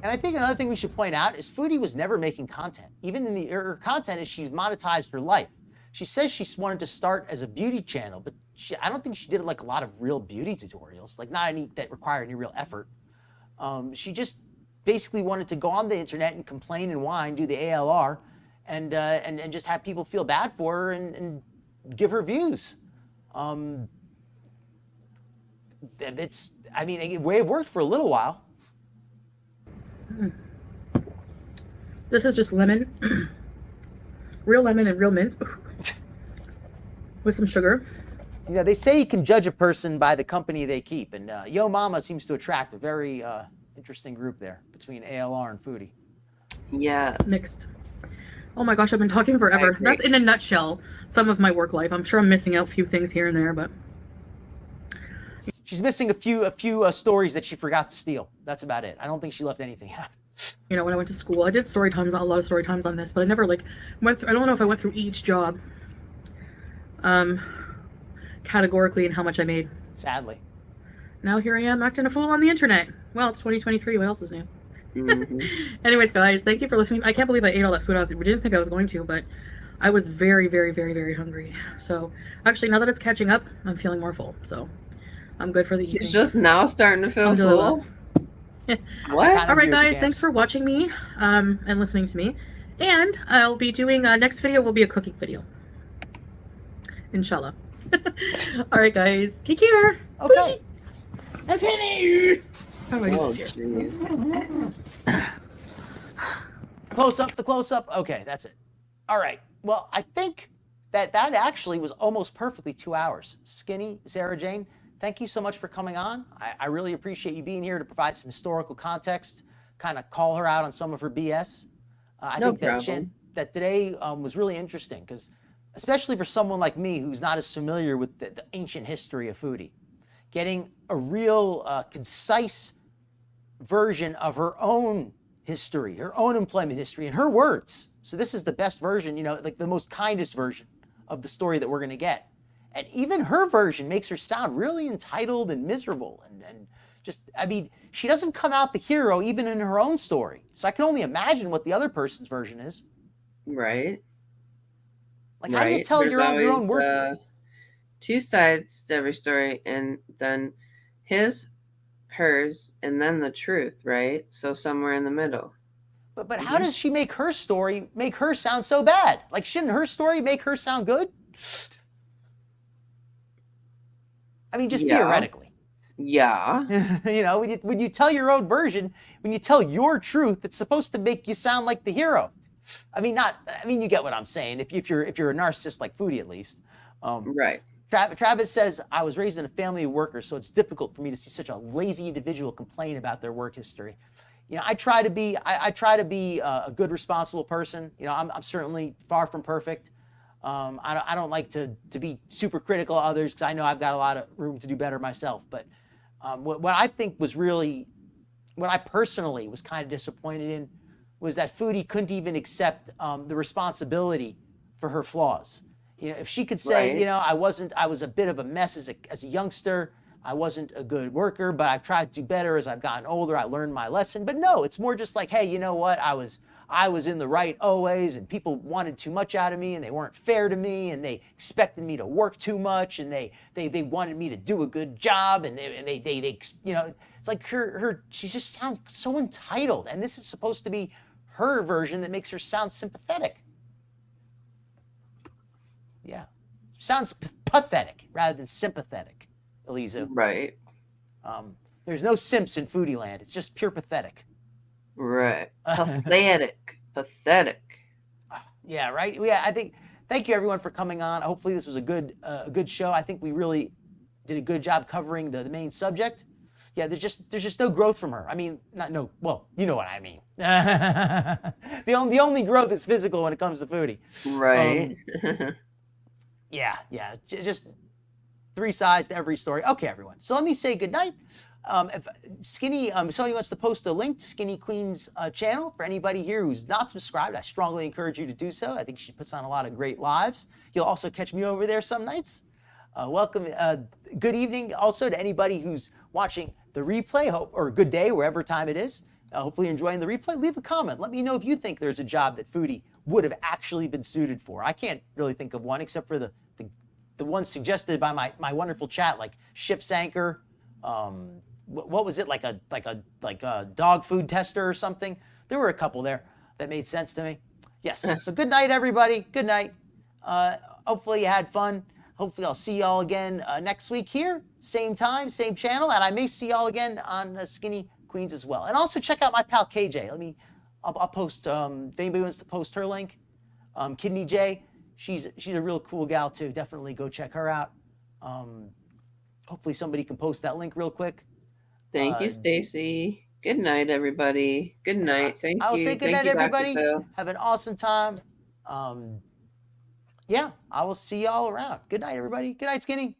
B: I think another thing we should point out is Foodie was never making content. Even in her content is she's monetized her life. She says she wanted to start as a beauty channel, but I don't think she did a lot of real beauty tutorials, not any that require any real effort. She just basically wanted to go on the internet and complain and whine, do the ALR, and just have people feel bad for her and give her views. It may have worked for a little while.
C: This is just lemon, real lemon and real mint with some sugar.
B: They say you can judge a person by the company they keep, and Yo Mama seems to attract a very interesting group there between ALR and Foodie.
A: Yeah.
C: Mixed. Oh my gosh, I've been talking forever. That's in a nutshell some of my work life. I'm sure I'm missing out a few things here and there, but
B: she's missing a few stories that she forgot to steal. That's about it. I don't think she left anything out.
C: When I went to school, I did story times, a lot of story times on this, but I never went through. I don't know if I went through each job, categorically, and how much I made.
B: Sadly.
C: Now here I am acting a fool on the internet. Well, it's 2023. What else is new?
A: Mm-hmm.
C: Anyways, guys, thank you for listening. I can't believe I ate all that food out there. We didn't think I was going to, but I was very, very, very, very hungry. So actually, now that it's catching up, I'm feeling more full. So I'm good for the evening.
A: It's just now starting to feel full. What?
C: All right, guys, thanks for watching me and listening to me. And I'll be doing next video will be a cooking video. Inshallah. All right, guys, take care.
B: Okay.
C: I'm finished. How do I do
A: Oh,
C: this here?
A: jeez.
B: The close up. Okay, that's it. All right. Well, I think that actually was almost perfectly 2 hours. Skinny Sarah Jane, thank you so much for coming on. I really appreciate you being here to provide some historical context, kind of call her out on some of her BS. I
A: No
B: think
A: problem.
B: that today was really interesting because, especially for someone like me who's not as familiar with the ancient history of Foodie, getting a real concise version of her own history, her own employment history, in her words. So this is the best version, like the most kindest version of the story that we're going to get. And even her version makes her sound really entitled and miserable. And just, I mean, she doesn't come out the hero even in her own story. So I can only imagine what the other person's version is.
A: Right.
B: Like, how do you tell
A: There's
B: your own
A: always
B: word?
A: two sides to every story, and then his, hers, and then the truth, right? So somewhere in the middle.
B: But how does she make her story make her sound so bad? Like, shouldn't her story make her sound good? I mean, just theoretically.
A: Yeah.
B: When you tell your own version, when you tell your truth, it's supposed to make you sound like the hero. I mean, you get what I'm saying. If you're a narcissist like Foodie, at least.
A: Right.
B: Travis says, I was raised in a family of workers, so it's difficult for me to see such a lazy individual complain about their work history. I try to be a good, responsible person. I'm certainly far from perfect. I don't like to be super critical of others because I know I've got a lot of room to do better myself. But what I think was really, what I personally was kind of disappointed in was that Foodie couldn't even accept the responsibility for her flaws. If she could say,
A: Right.
B: I was a bit of a mess as a youngster. I wasn't a good worker, but I've tried to do better as I've gotten older. I learned my lesson. But no, it's more just like, hey, you know what? I was in the right always, and people wanted too much out of me, and they weren't fair to me, and they expected me to work too much, and they wanted me to do a good job, and they it's like she just sounds so entitled, and this is supposed to be her version that makes her sound sympathetic. Yeah, sounds pathetic rather than sympathetic, Eliza.
A: Right.
B: There's no simps in Foodie land. It's just pure pathetic.
A: Right. Pathetic. Pathetic.
B: Yeah, right. Yeah, I think. Thank you everyone for coming on. Hopefully this was a good show. I think we really did a good job covering the main subject. Yeah, there's just no growth from her. I mean, not no. Well, you know what I mean. the only growth is physical when it comes to Foodie.
A: Right.
B: Yeah. Just three sides to every story. Okay, everyone. So let me say goodnight. If Skinny, if somebody wants to post a link to Skinny Queen's channel for anybody here who's not subscribed, I strongly encourage you to do so. I think she puts on a lot of great lives. You'll also catch me over there some nights. Welcome. Good evening also to anybody who's watching the replay, or good day, wherever time it is. Hopefully you're enjoying the replay. Leave a comment. Let me know if you think there's a job that Foodie would have actually been suited for. I can't really think of one except for the ones suggested by my wonderful chat, like ship's anchor. What was it, like a dog food tester or something? There were a couple there that made sense to me. Yes. So good night, everybody. Good night. Hopefully you had fun. Hopefully I'll see y'all again next week here, same time, same channel, and I may see y'all again on Skinny Queens as well. And also check out my pal KJ. I'll post if anybody wants to post her link. Kidney J, she's a real cool gal too. Definitely go check her out. Hopefully somebody can post that link real quick.
A: Thank you, Stacy. Good night, everybody. Good night. Thank you.
B: I'll say good night, everybody. Have an awesome time. Yeah, I will see y'all around. Good night, everybody. Good night, Skinny.